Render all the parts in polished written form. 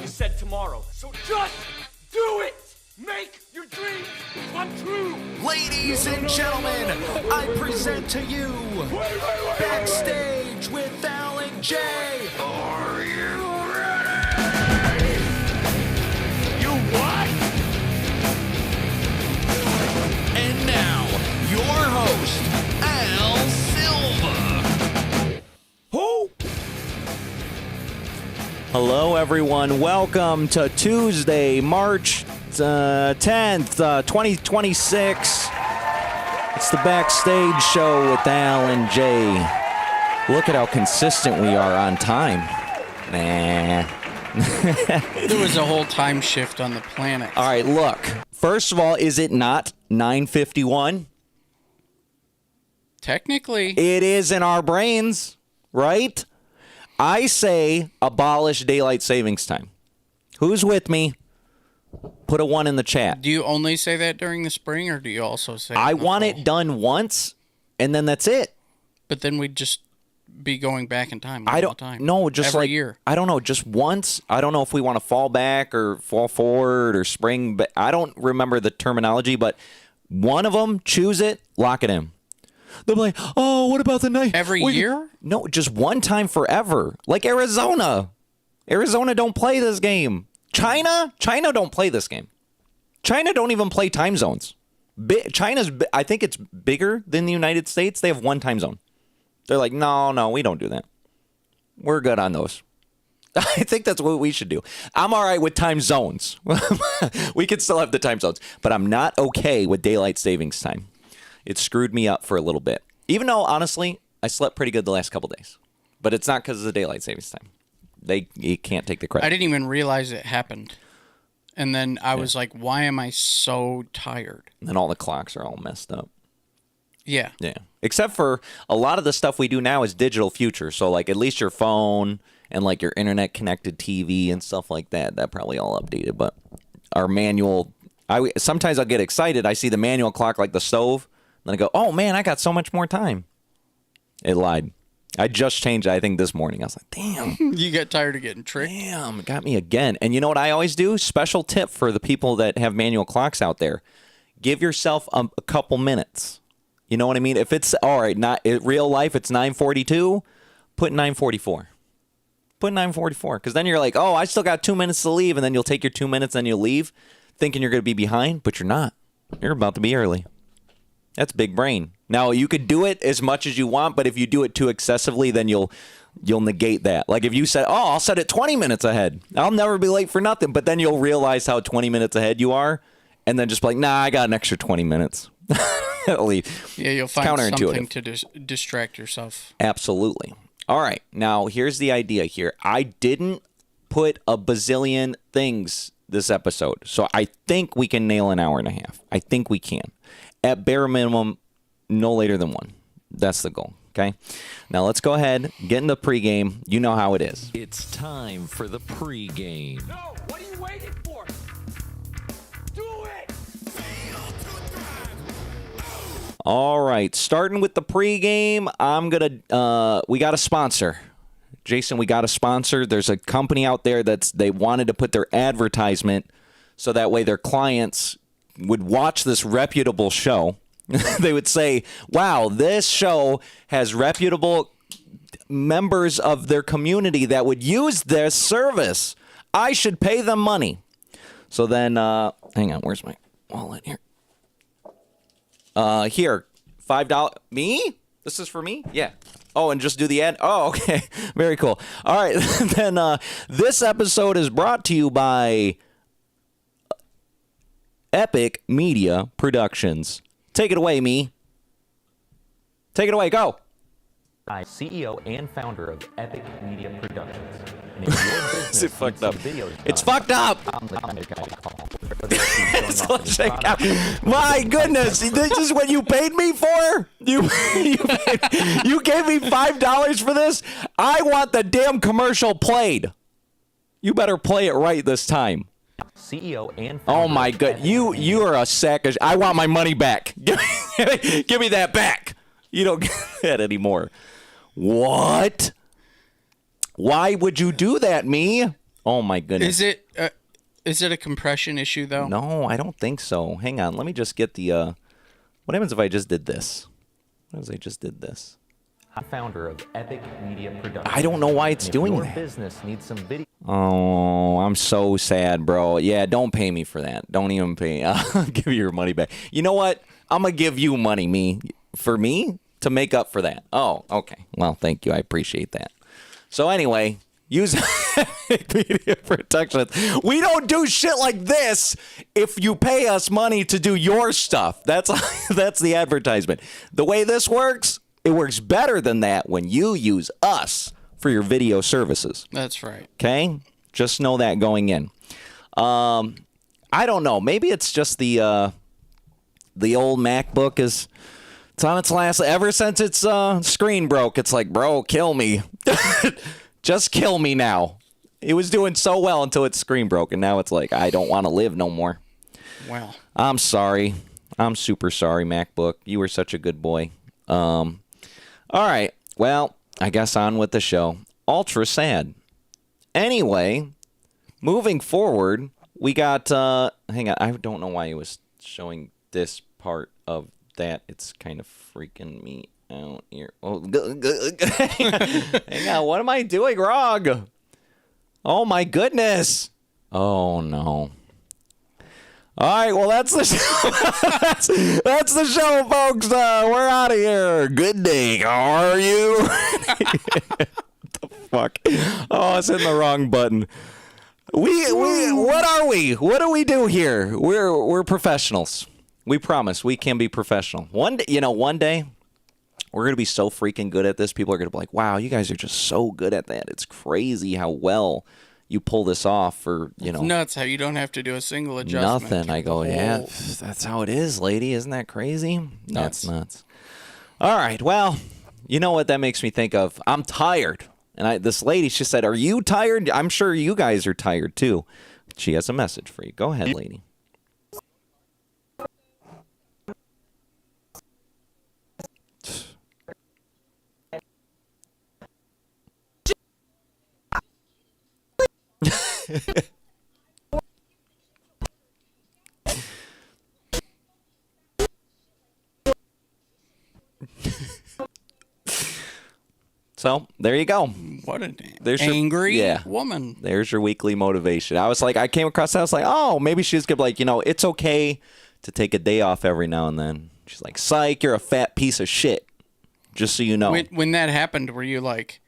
you said tomorrow. So just do it! Make your dreams come true! Ladies and gentlemen, I present to you Backstage with Al and Jay. Are you ready? You what? And now, your host, Al Silva. Who? Hello, everyone. Welcome to Tuesday, March 10th, 2026. It's the Backstage Show with Al and Jay. Look at how consistent we are on time. Nah. There was a whole time shift on the planet. All right, look. First of all, is it not 9:51? Technically. It is in our brains, right? I say abolish daylight savings time. Who's with me? Put a 1 in the chat. Do you only say that during the spring, or do you also say I in the want fall? it done once, and then that's it. But then we'd just be going back in time all I the don't time. know, just every like year. I don't know, just once. I don't know if we want to fall back or fall forward or spring, but I don't remember the terminology. But one of them, choose it, lock it in. They'll be like, oh, what about the night? Every year? No, just one time forever. Like Arizona. Arizona don't play this game. China don't play this game. China don't even play time zones. China's, I think it's bigger than the United States. They have one time zone. They're like, no, we don't do that. We're good on those. I think that's what we should do. I'm all right with time zones. We can still have the time zones, but I'm not okay with daylight savings time. It screwed me up for a little bit. Even though, honestly, I slept pretty good the last couple days. But it's not because of the daylight savings time. You can't take the credit. I didn't even realize it happened. And then I was like, why am I so tired? And then all the clocks are all messed up. Yeah. Yeah. Except for a lot of the stuff we do now is digital future. So, like, at least your phone and, like, your internet-connected TV and stuff like that, that probably all updated. But our manual, sometimes I'll get excited. I see the manual clock like the stove. Then I go, oh, man, I got so much more time. It lied. I just changed it, I think, this morning. I was like, damn. You got tired of getting tricked? Damn, it got me again. And you know what I always do? Special tip for the people that have manual clocks out there. Give yourself a couple minutes. You know what I mean? If it's, all right, not in real life, it's 9:42, put 9:44. Put 9:44. Because then you're like, oh, I still got 2 minutes to leave. And then you'll take your 2 minutes and you'll leave thinking you're going to be behind. But you're not. You're about to be early. That's big brain. Now, you could do it as much as you want, but if you do it too excessively, then you'll negate that. Like if you said, oh, I'll set it 20 minutes ahead. I'll never be late for nothing. But then you'll realize how 20 minutes ahead you are. And then just be like, nah, I got an extra 20 minutes. Leave. Yeah, you'll find something to distract yourself. Absolutely. All right. Now, here's the idea here. I didn't put a bazillion things this episode. So I think we can nail an hour and a half. I think we can. At bare minimum, no later than 1. That's the goal, okay? Now let's go ahead, get in the pregame. You know how it is. It's time for the pregame. No, what are you waiting for? Do it! All right, starting with the pregame, we got a sponsor. Jason, we got a sponsor. There's a company out there they wanted to put their advertisement so that way their clients would watch this reputable show. They would say, wow, this show has reputable members of their community that would use their service. I should pay them money. So then, hang on, where's my wallet here? Here, $5. Me? This is for me? Yeah. Oh, and just do the ad? Oh, okay. Very cool. All right. Then this episode is brought to you by Epic Media Productions. Take it away, me. Take it away. Go. I'm CEO and founder of Epic Media Productions. And if your business Is it fucked up? needs some videos It's done, fucked up. I'm the kind of guy to call. My goodness, this is what you paid me for? You gave me $5 for this? I want the damn commercial played. You better play it right this time. CEO and founder Oh my of god, Epic you Media are a sack of. I want my money back. Give me that back. You don't get that anymore. What? Why would you do that, me? Oh my goodness. Is it a compression issue though? No, I don't think so. Hang on. Let me just get the. What happens if I just did this? What if I just did this? Founder of Epic Media Productions. I don't know why it's And if doing your that. business needs some video. Oh, I'm so sad, bro. Yeah, don't pay me for that. Don't even pay. I'll give you your money back. You know what? I'm gonna give you money, for me to make up for that. Oh, okay. Well, thank you. I appreciate that. So anyway, use media protection. We don't do shit like this if you pay us money to do your stuff. That's the advertisement. The way this works, it works better than that when you use us for your video services. That's right. Okay? Just know that going in. I don't know. Maybe it's just the old MacBook it's on its last. Ever since its screen broke, it's like, bro, kill me. Just kill me now. It was doing so well until its screen broke, and now it's like, I don't want to live no more. Well, I'm sorry. I'm super sorry, MacBook. You were such a good boy. All right. Well, I guess on with the show. Ultra sad. Anyway, moving forward, we got, hang on. I don't know why it was showing this part of that. It's kind of freaking me out here. Oh, hang on. What am I doing wrong? Oh, my goodness. Oh, no. All right, well, that's the show. that's the show, folks. We're out of here. Good day. How are you? What the fuck? Oh, I was hitting the wrong button. What are we? What do we do here? We're professionals. We promise we can be professional. One day we're gonna be so freaking good at this. People are gonna be like, "Wow, you guys are just so good at that. It's crazy how well you pull this off." For nuts how you don't have to do a single adjustment. nothing. I go, yeah, that's how it is, lady. Isn't that crazy? That's nuts. All right. Well, you know what that makes me think of? I'm tired. And this lady, she said, "Are you tired?" I'm sure you guys are tired too. She has a message for you. Go ahead, lady. So there you go. What an Angry woman. There's your weekly motivation. I was like, I came across that. I was like, oh, maybe she's gonna be like, it's okay to take a day off every now and then. She's like, psych, you're a fat piece of shit. Just so you know. When that happened, were you like,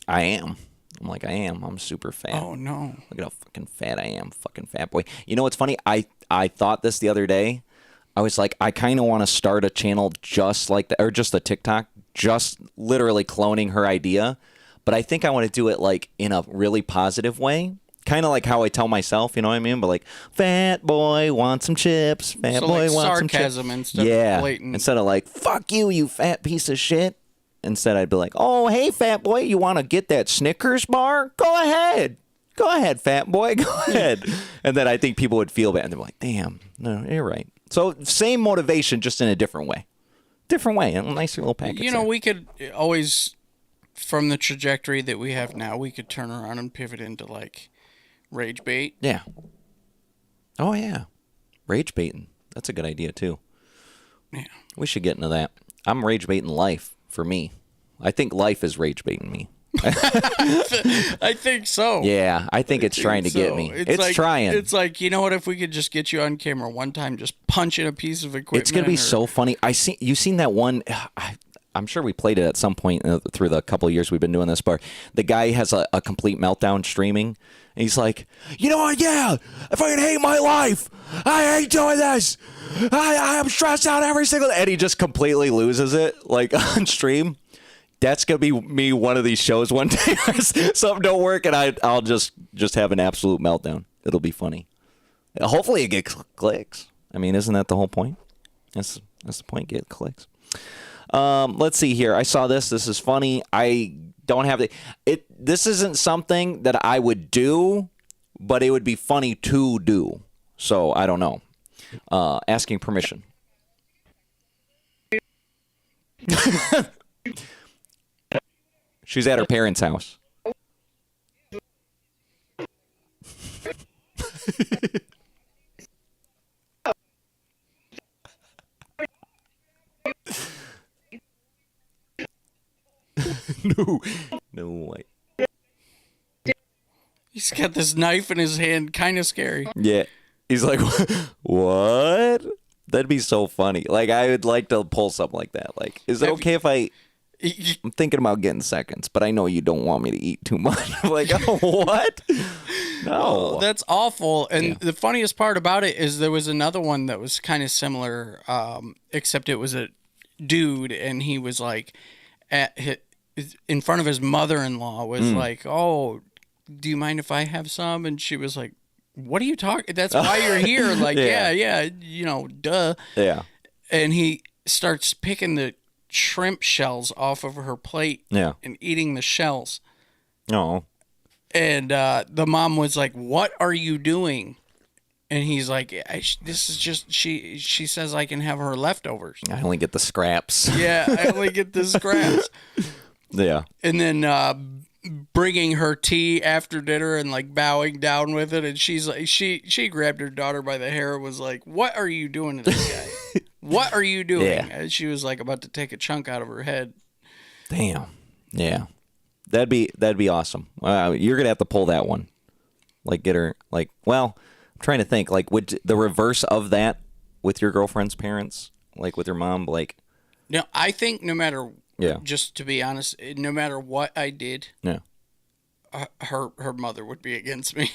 I am. I'm like, I am. I'm super fat. Oh, no. Look at how fucking fat I am. Fucking fat boy. You know what's funny? I thought this the other day. I was like, I kind of want to start a channel just like that, or just a TikTok, just literally cloning her idea. But I think I want to do it like in a really positive way. Kind of like how I tell myself, you know what I mean? But like, fat boy wants some chips. Fat so boy like wants some chips. sarcasm instead of blatant. Instead of like, fuck you, you fat piece of shit. Instead, I'd be like, oh, hey, fat boy, you want to get that Snickers bar? Go ahead. Go ahead, fat boy. Go ahead. And then I think people would feel bad. And they're like, damn, no, you're right. So same motivation, just in a different way. Different way. A nice little package. We could always, from the trajectory that we have now, we could turn around and pivot into like rage bait. Yeah. Oh, yeah. Rage baiting. That's a good idea, too. Yeah. We should get into that. I'm rage baiting life. For me, I think life is rage baiting me. I think so. Yeah, I think it's trying to get me. It's trying. It's like, you know what? If we could just get you on camera one time, just punch in a piece of equipment. It's gonna be so funny. You seen that one? I'm sure we played it at some point through the couple of years we've been doing this. But the guy has a complete meltdown streaming. And he's like, you know what? Yeah, I fucking hate my life. I hate doing this. I am stressed out every single day. And he just completely loses it, like on stream. That's going to be me one of these shows one day. Something don't work, and I'll just have an absolute meltdown. It'll be funny. Hopefully it gets clicks. I mean, isn't that the whole point? That's the point, get clicks. Let's see here. I saw this. This is funny. I don't have this isn't something that I would do, but it would be funny to do. So I don't know. Asking permission. She's at her parents' house. No way. He's got this knife in his hand, kind of scary. Yeah. He's like, what? That'd be so funny. Like, I would like to pull something like that. Like, is it okay if I'm thinking about getting seconds, but I know you don't want me to eat too much. I'm like, oh, what? No. Oh, that's awful. And the funniest part about it is there was another one that was kind of similar, except it was a dude, and he was like, in front of his mother-in-law, was like, oh, do you mind if I have some? And she was like, what are you talking? That's why you're here. Like, yeah, you know, duh. Yeah. And he starts picking the shrimp shells off of her plate and eating the shells. Oh. And the mom was like, what are you doing? And he's like, this is just, she says I can have her leftovers. I only get the scraps. Yeah, I only get the scraps. Yeah. And then bringing her tea after dinner and like bowing down with it, and she's like, she grabbed her daughter by the hair and was like, what are you doing to this guy? What are you doing? Yeah. And she was like about to take a chunk out of her head. Damn. Yeah. That'd be awesome. You're gonna have to pull that one. Like, get her. Like, well, I'm trying to think. Like, would the reverse of that with your girlfriend's parents, like with your mom, like? No, I think no matter. Yeah. Just to be honest, no matter what I did, Yeah. Her mother would be against me.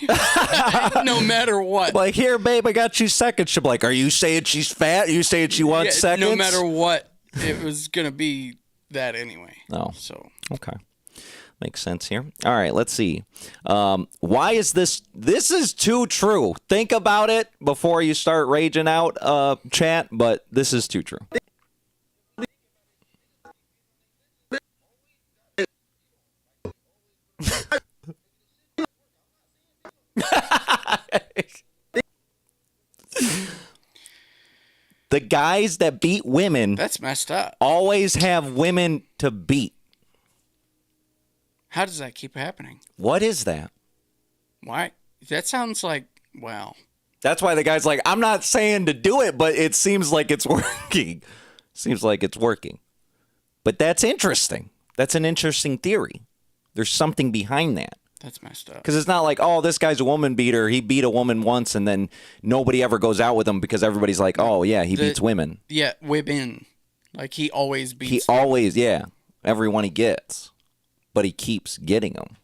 No matter what. Like, here, babe, I got you seconds. She'll be like, are you saying she's fat? Are you saying she wants seconds? No matter what, it was gonna be that anyway. Oh. So Okay. Makes sense here. All right, let's see. Why is this? This is too true. Think about it before you start raging out, chat, but this is too true. The guys that beat women that's messed up. always have women to beat. How does that keep happening? What is that? Why? That sounds like, well, That's why the guy's like, I'm not saying to do it, but it seems like it's working. Seems like it's working. But that's interesting. That's an interesting theory. There's something behind that. that's messed up. Because it's not like, oh, this guy's a woman beater. He beat a woman once, and then nobody ever goes out with him because everybody's like, oh, yeah, he beats women. Yeah, women. Like, he always beats He always, yeah, everyone he gets. But he keeps getting them.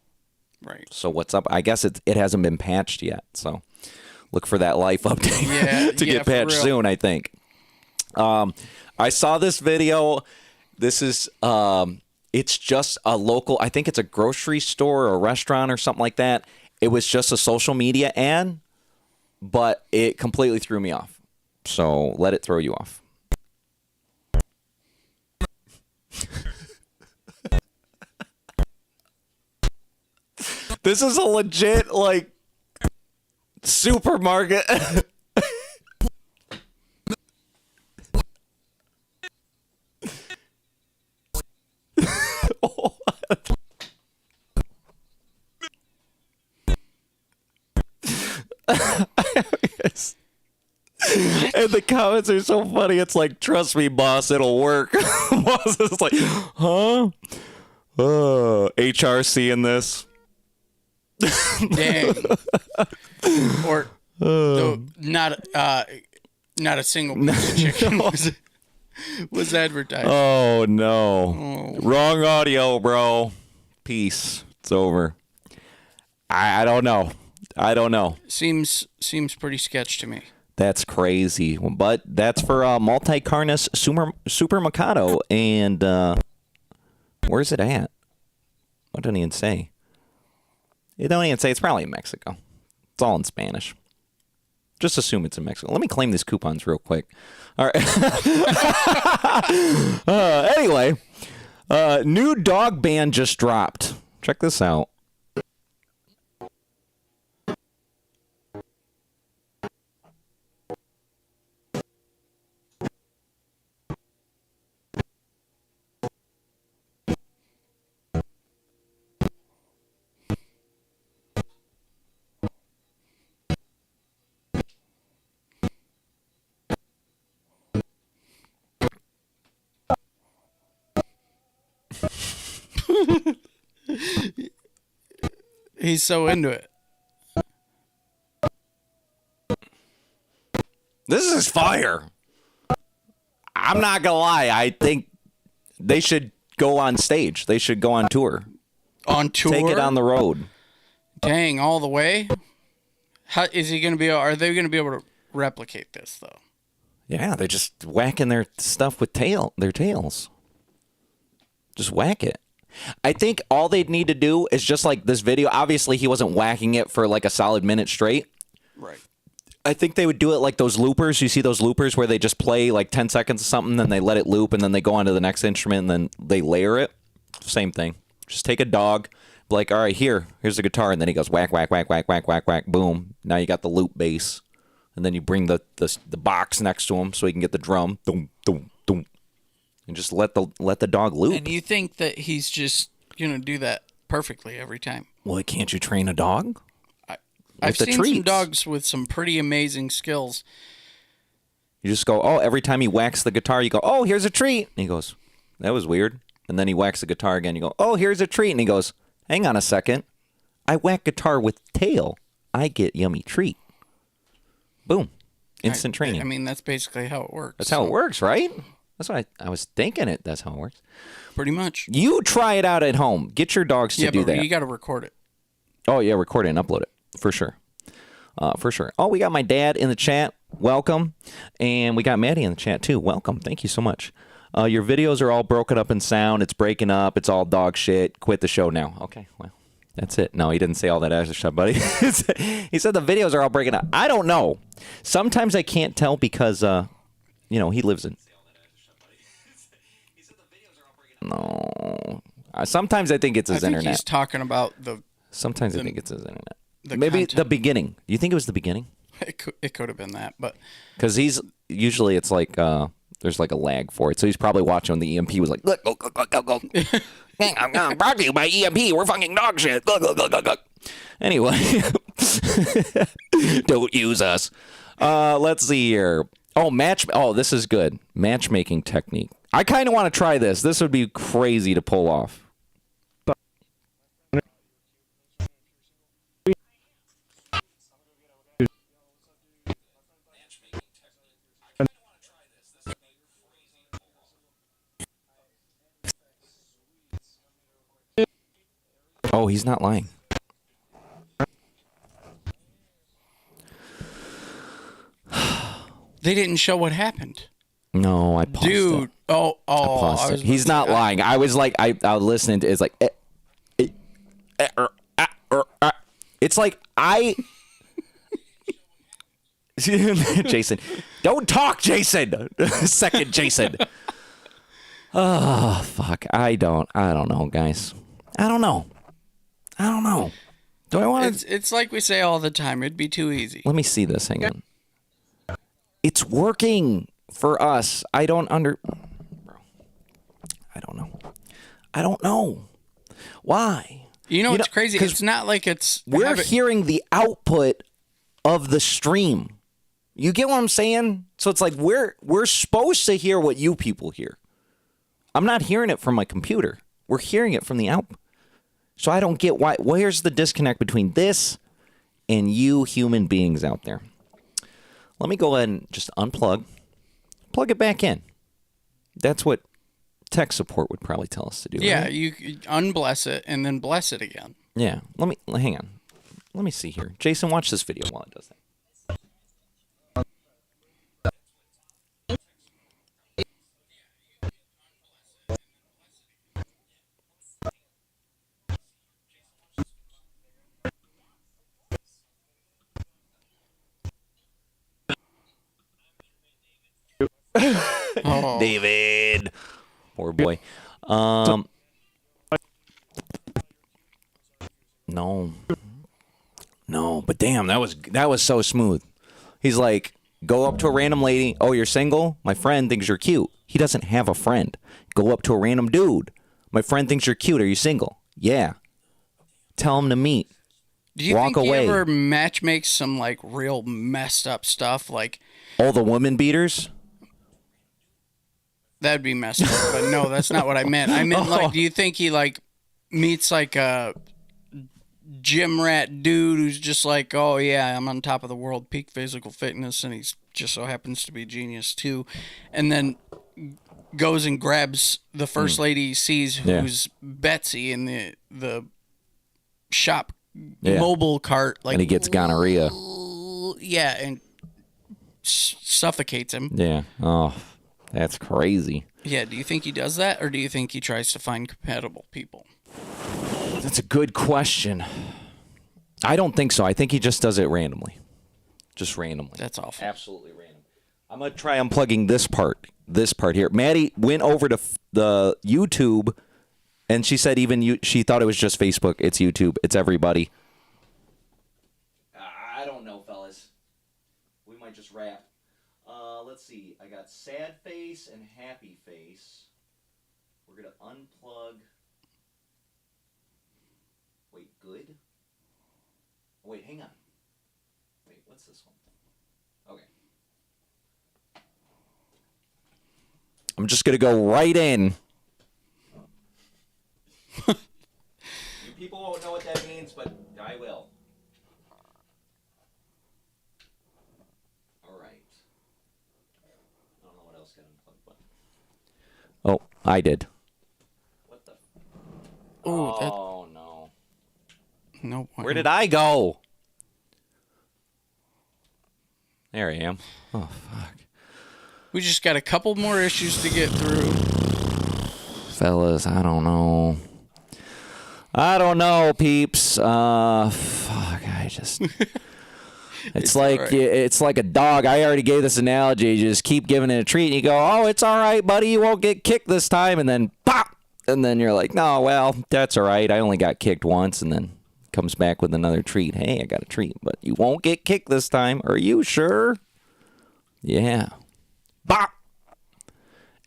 Right. So what's up? I guess it hasn't been patched yet. So look for that life update to get patched soon, I think. I saw this video. This is... it's just a local, I think it's a grocery store or a restaurant or something like that. It was just a social media ad, but it completely threw me off. So let it throw you off. This is a legit, like, supermarket. And the comments are so funny. It's like, trust me, boss, it'll work. Boss is like, huh? HR seeing this. Dang. Or no, not a single piece of chicken was advertised. Oh, no. Wrong audio, bro. Peace. It's over. I don't know. I don't know. Seems pretty sketch to me. That's crazy. But that's for Multi-Carnus Super Mikado. And where's it at? What doesn't even say? It don't even say. It's probably in Mexico. It's all in Spanish. Just assume it's in Mexico. Let me claim these coupons real quick. All right. Anyway, new dog band just dropped. Check this out. He's so into it. This is fire. I'm not gonna lie. I think they should go on stage. They should go on tour. On tour? Take it on the road. Dang, all the way? How is he going to be? Are they going to be able to replicate this, though? Yeah, they're just whacking their stuff with their tails. Just whack it. I think all they'd need to do is just like this video. Obviously, he wasn't whacking it for like a solid minute straight. Right. I think they would do it like those loopers. You see those loopers where they just play like 10 seconds of something, then they let it loop, and then they go on to the next instrument, and then they layer it. Same thing. Just take a dog, be like, all right, here's the guitar, and then he goes whack, whack, whack, whack, whack, whack, whack, boom. Now you got the loop bass, and then you bring the box next to him so he can get the drum, boom, boom, boom, and just let the dog loop. And you think that he's just gonna do that perfectly every time? Well, can't you train a dog? I've the seen some treats. dogs with some pretty amazing skills. You just go, oh, every time he whacks the guitar, you go, oh, here's a treat. And he goes, that was weird. And then he whacks the guitar again. You go, oh, here's a treat. And he goes, hang on a second. I whack guitar with tail. I get yummy treat. Boom. Instant training. I mean, that's basically how it works. That's how it works, right? That's what I was thinking it. That's how it works. Pretty much. You try it out at home. Get your dogs to do but that. you got to record it. Oh, yeah, record it and upload it. For sure. For sure. Oh, we got my dad in the chat. Welcome. And we got Maddie in the chat, too. Welcome. Thank you so much. Your videos are all broken up in sound. It's breaking up. It's all dog shit. Quit the show now. Okay, well, that's it. No, he didn't say all that extra stuff, buddy. He said the videos are all breaking up. I don't know. Sometimes I can't tell because, he lives in... No. Sometimes I think it's his internet. He's talking about the... Sometimes I think it's his internet. The Maybe content. the beginning. You think it was the beginning? It could have been that, but... Because usually it's like, there's like a lag for it. So he's probably watching when the EMP was like, look, go, go, go, go, go. I'm brought to you by EMP. We're fucking dog shit. Go, go, go, go, go. Anyway, don't use us. Let's see here. Oh, this is good. Matchmaking technique. I kind of want to try this. This would be crazy to pull off. Oh, he's not lying. They didn't show what happened. No, I paused Dude. it. Oh. I paused it. He's not lying. I was like, I was listening to it's like, it's like Jason, don't talk, Jason. Second Jason. Oh, fuck. I don't know, guys. I don't know. Do I want to? It's like we say all the time. It'd be too easy. Let me see this. Hang on. It's working for us. I don't know. I don't know. Why? It's crazy. It's not like it's... We're hearing the output of the stream. You get what I'm saying? So it's like we're supposed to hear what you people hear. I'm not hearing it from my computer. We're hearing it from the output. So I don't get why. Where's the disconnect between this and you human beings out there? Let me go ahead and just unplug. Plug it back in. That's what tech support would probably tell us to do. Yeah, right? you unbless it and then bless it again. Yeah. Hang on. Let me see here. Jason, watch this video while it does that. Oh. David. Poor boy. No, but damn, that was so smooth. He's like, go up to a random lady. Oh, you're single? My friend thinks you're cute. He doesn't have a friend. Go up to a random dude. My friend thinks you're cute. Are you single? Yeah. Tell him to meet. Do you Walk think away. he ever matchmakes some like real messed up stuff? Like All the woman beaters? that'd be messed up. But no, that's not what I meant. I meant like, do you think he like meets like a gym rat dude who's just like, oh yeah, I'm on top of the world, peak physical fitness, and he's just so happens to be a genius too, and then goes and grabs the first lady he sees, who's Betsy in the shop mobile cart, like, and he gets gonorrhea. Yeah, and suffocates him. Yeah. Oh, that's crazy. Yeah, do you think he does that, or do you think he tries to find compatible people? That's a good question. I don't think so. I think he just does it randomly. Just randomly. That's awful. Absolutely random. I'm going to try unplugging this part here. Maddie went over to the YouTube, and she said she thought it was just Facebook. It's YouTube. It's everybody. I don't know, fellas. We might just wrap. Let's see. I got sad face and happy face. We're going to unplug. Wait, good? Oh, wait, hang on. Wait, what's this one? Okay. I'm just going to go right in. You people won't know what that means, but I will. All right. I don't know what else got unplugged, but... Oh, I did. What the... Oh, no. No point. Where did I go? There I am. Oh, fuck. We just got a couple more issues to get through. Fellas, I don't know. I don't know, peeps. Fuck, I just... It's like right. It's like a dog. I already gave this analogy. You just keep giving it a treat, and you go, oh, it's all right, buddy. You won't get kicked this time. And then, pop! And then you're like, no, well, that's all right. I only got kicked once, and then comes back with another treat. Hey, I got a treat, but you won't get kicked this time. Are you sure? Yeah. Bop!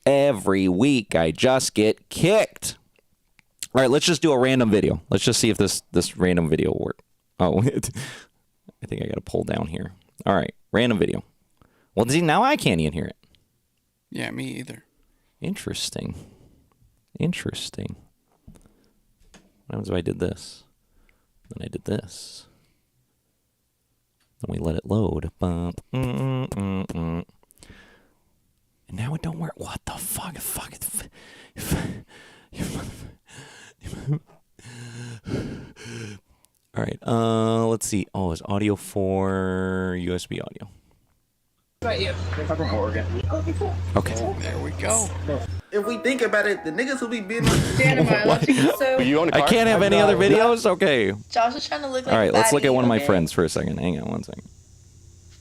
Every week, I just get kicked. All right, let's just do a random video. Let's just see if this random video will work. Oh, I think I got to pull down here. All right, random video. Well, see, now I can't even hear it. Yeah, me either. Interesting. Interesting. What happens if I did this? Then I did this. Then we let it load. Bump. And now it don't work. What the fuck? All right. Let's see. Oh, is audio for USB audio? Right here. I'm from Oregon. Okay. There we go. If we think about it, the niggas who be being So I can't have any other videos? Okay. Josh is trying to look like All right, let's look at one of my okay? friends for a second. Hang on one second.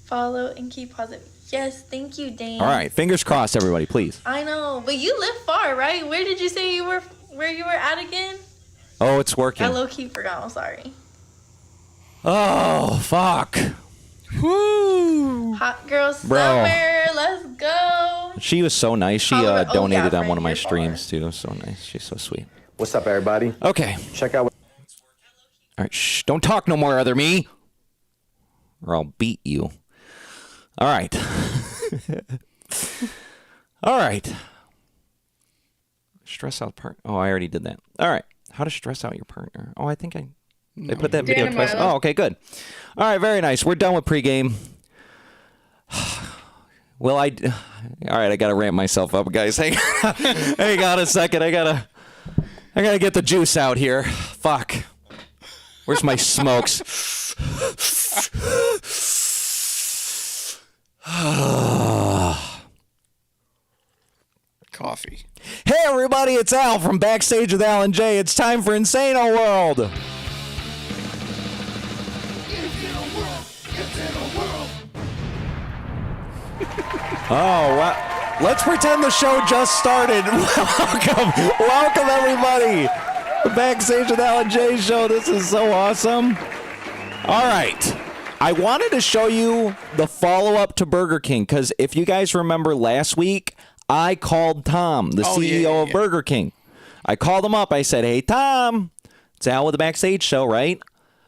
Follow and keep positive. Yes, thank you, Dan. All right, fingers crossed, everybody, please. I know, but you live far, right? Where did you say you were? Where you were at again? Oh, it's working. I low key forgot. I'm sorry. Oh, fuck. Woo! Hot girl Bro. summer. Let's go. She was so nice. She Oh, donated yeah, on one of my friend, you're streams, too. So nice. She's so sweet. What's up, everybody? Okay. Check out. All right, shh. Don't talk no more, other me. Or I'll beat you. All right. All right. Stress out part. Oh, I already did that. All right. How to stress out your partner. Oh, I think I put that video twice. Oh, okay, good. All right, very nice. We're done with pregame. Well, all right, I got to ramp myself up, guys. Hang on a second. I got to get the juice out here. Fuck. Where's my smokes? Coffee. Hey everybody, it's Al from Backstage with Al and Jay. It's time for Insano World. Oh, wow. Let's pretend the show just started. Welcome everybody. The Backstage with Al and Jay show. This is so awesome. All right. I wanted to show you the follow-up to Burger King because if you guys remember last week, I called Tom, the CEO of Burger King. I called him up. I said, hey, Tom, it's Al with the Backstage show, right?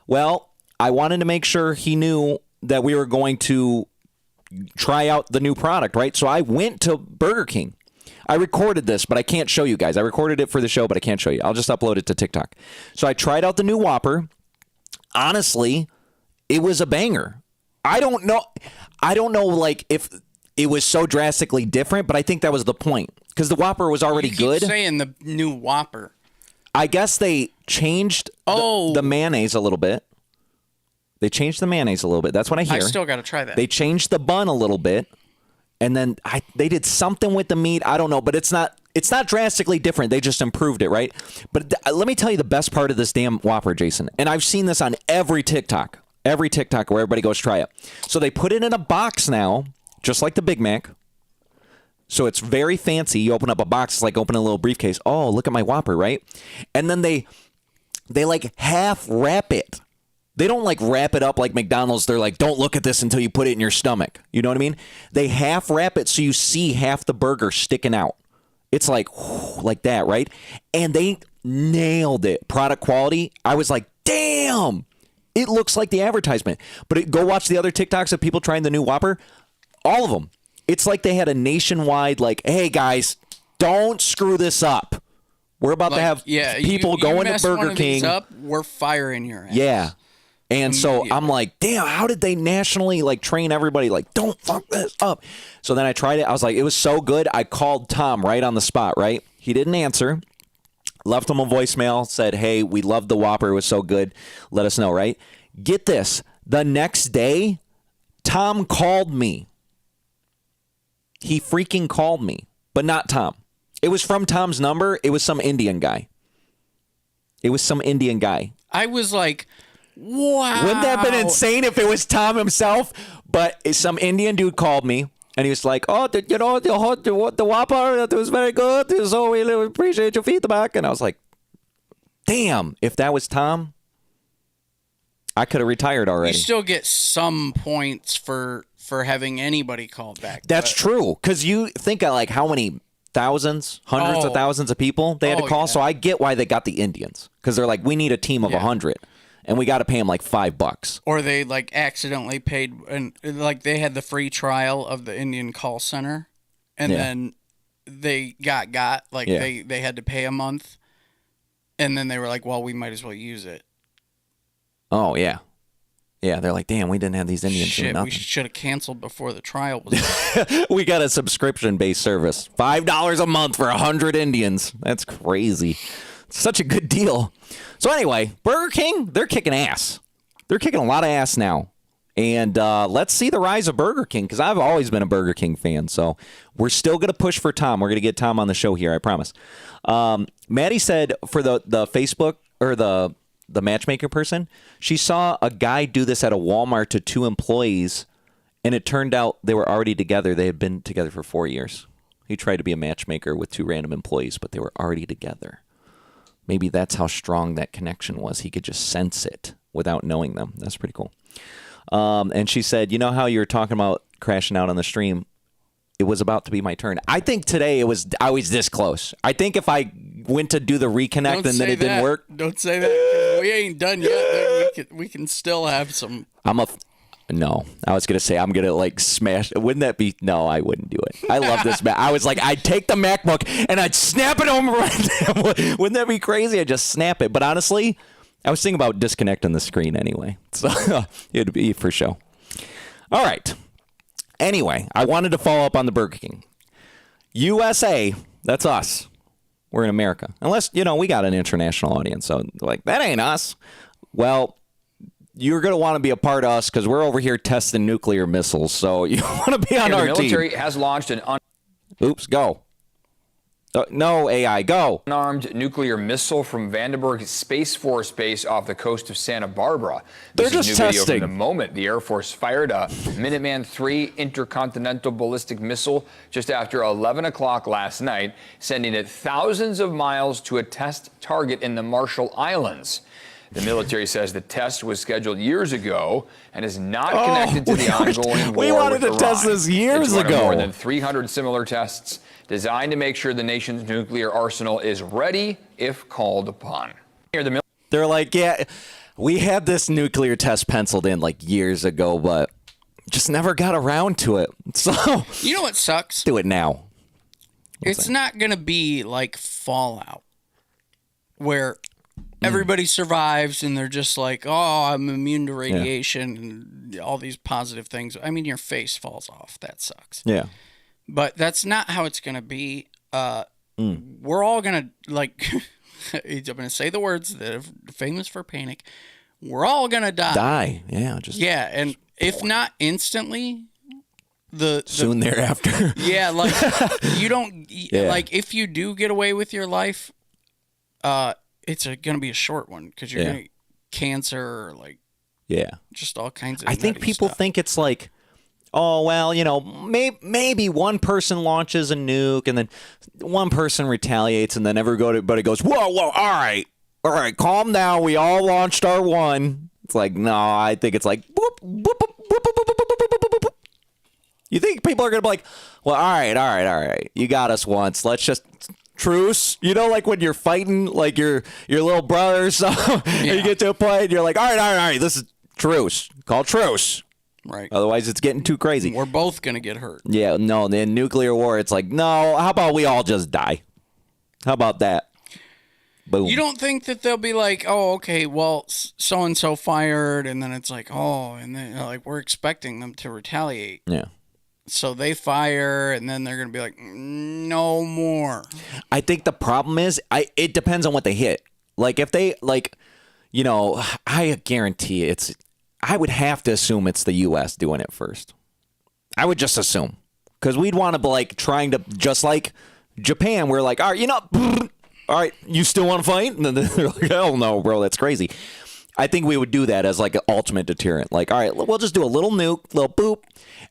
Well, I wanted to make sure he knew that we were going to try out the new product, right? So I went to Burger King. I recorded this, but I can't show you guys. I recorded it for the show, but I can't show you. I'll just upload it to TikTok. So I tried out the new Whopper. Honestly, it was a banger. I don't know like if it was so drastically different, but I think that was the point because the Whopper was already you keep good. Saying the new Whopper. I guess they changed the mayonnaise a little bit. They changed the mayonnaise a little bit. That's what I hear. I still got to try that. They changed the bun a little bit, and then they did something with the meat. I don't know, but it's not drastically different. They just improved it, right? But let me tell you the best part of this damn Whopper, Jason. And I've seen this on every TikTok where everybody goes try it. So they put it in a box now, just like the Big Mac. So it's very fancy. You open up a box, it's like opening a little briefcase. Oh, look at my Whopper, right? And then they like half wrap it. They don't like wrap it up like McDonald's. They're like, don't look at this until you put it in your stomach. You know what I mean? They half wrap it so you see half the burger sticking out. It's like that, right? And they nailed it. Product quality. I was like, damn, it looks like the advertisement. But go watch the other TikToks of people trying the new Whopper. All of them. It's like they had a nationwide like, hey guys, don't screw this up. We're about to have people going to Burger King. Up, we're firing your ass. Yeah. And so I'm like, damn, how did they nationally like train everybody? Like, don't fuck this up. So then I tried it. I was like, it was so good. I called Tom right on the spot, right? He didn't answer. Left him a voicemail, said, hey, we loved the Whopper. It was so good. Let us know, right? Get this. The next day, Tom called me. He freaking called me, but not Tom. It was from Tom's number. It was some Indian guy. I was like, wow. Wouldn't that have been insane if it was Tom himself? But some Indian dude called me, and he was like, oh, the Whopper, that was very good. So we really appreciate your feedback. And I was like, damn, if that was Tom, I could have retired already. You still get some points for having anybody called back. That's true, because you think of like how many thousands, hundreds of thousands of people they had to call. Yeah. So I get why they got the Indians, because they're like, we need a team of 100. And we got to pay them like $5. Or they like accidentally paid, and like they had the free trial of the Indian call center, and then they got they had to pay a month, and then they were like, well, we might as well use it. Oh yeah, they're like, damn, we didn't have these Indians. Shit, we should have canceled before the trial was. We got a subscription-based service, $5 a month for 100 Indians. That's crazy. Such a good deal. So anyway, Burger King, they're kicking ass. They're kicking a lot of ass now. And let's see the rise of Burger King, because I've always been a Burger King fan. So we're still going to push for Tom. We're going to get Tom on the show here, I promise. Maddie said for the Facebook, or the matchmaker person, she saw a guy do this at a Walmart to 2 employees, and it turned out they were already together. They had been together for 4 years. He tried to be a matchmaker with 2 random employees, but they were already together. Maybe that's how strong that connection was. He could just sense it without knowing them. That's pretty cool. And she said, you know how you were talking about crashing out on the stream? It was about to be my turn. I think today I was this close. I think if I went to do the reconnect and then it didn't work. Don't say that, 'cause we ain't done yet. We can still have some. No, I was going to say I'm going to like smash. Wouldn't that be? No, I wouldn't do it. I love this Mac. I was like, I'd take the MacBook and I'd snap it over right now. Wouldn't that be crazy? I'd just snap it. But honestly, I was thinking about disconnecting the screen anyway. So it'd be for show. All right. Anyway, I wanted to follow up on the Burger King. USA, that's us. We're in America. Unless, we got an international audience. So like, that ain't us. Well, you're going to want to be a part of us because we're over here testing nuclear missiles. So you want to be on our team. The military has launched an Oops, go. No, AI, go. unarmed nuclear missile from Vandenberg Space Force Base off the coast of Santa Barbara. They're This just is new video testing. from the moment the Air Force fired a Minuteman III intercontinental ballistic missile just after 11 o'clock last night, sending it thousands of miles to a test target in the Marshall Islands. The military says the test was scheduled years ago and is not connected to the ongoing war. We wanted with to test Iran. this years It's one of ago. more than 300 similar tests designed to make sure the nation's nuclear arsenal is ready if called upon. They're like, yeah, we had this nuclear test penciled in like years ago, but just never got around to it. So You know what sucks? do it now. It's not going to be like Fallout, where everybody survives and they're just like, oh, I'm immune to radiation and all these positive things. I mean, your face falls off. That sucks. Yeah. But that's not how it's going to be. We're all going to, like, I'm going to say the words that are famous for panic. We're all going to die. Yeah. And if not instantly, soon thereafter. Yeah, like, you don't, like, if you do get away with your life, it's going to be a short one because you're going to get cancer or, like, just all kinds of I think people think it's like, oh, well, you know, maybe one person launches a nuke and then one person retaliates and then everybody goes, whoa, all right, calm down. We all launched our one. It's like, no, I think it's like, boop, boop, boop, boop, boop, boop, boop, boop, boop, boop. You think people are going to be like, well, all right. You got us once. Let's just truce. You know, like when you're fighting, like your little brother, so you get to a point and you're like, all right. This is truce. Call truce. Right. Otherwise, it's getting too crazy. We're both going to get hurt. Yeah, no, in nuclear war, it's like, no, how about we all just die? How about that? Boom. You don't think that they'll be like, oh, okay, well, so-and-so fired, and then it's like, oh, and then like we're expecting them to retaliate. Yeah. So they fire, and then they're going to be like, no more. I think the problem is, it depends on what they hit. Like, if they, like, you know, I guarantee I would have to assume it's the U.S. doing it first. I would just assume. Because we'd want to be, like, trying to, just like Japan, we're like, all right, you know, all right, you still want to fight? And then they're like, hell no, bro, that's crazy. I think we would do that as, like, an ultimate deterrent. Like, all right, we'll just do a little nuke, little boop.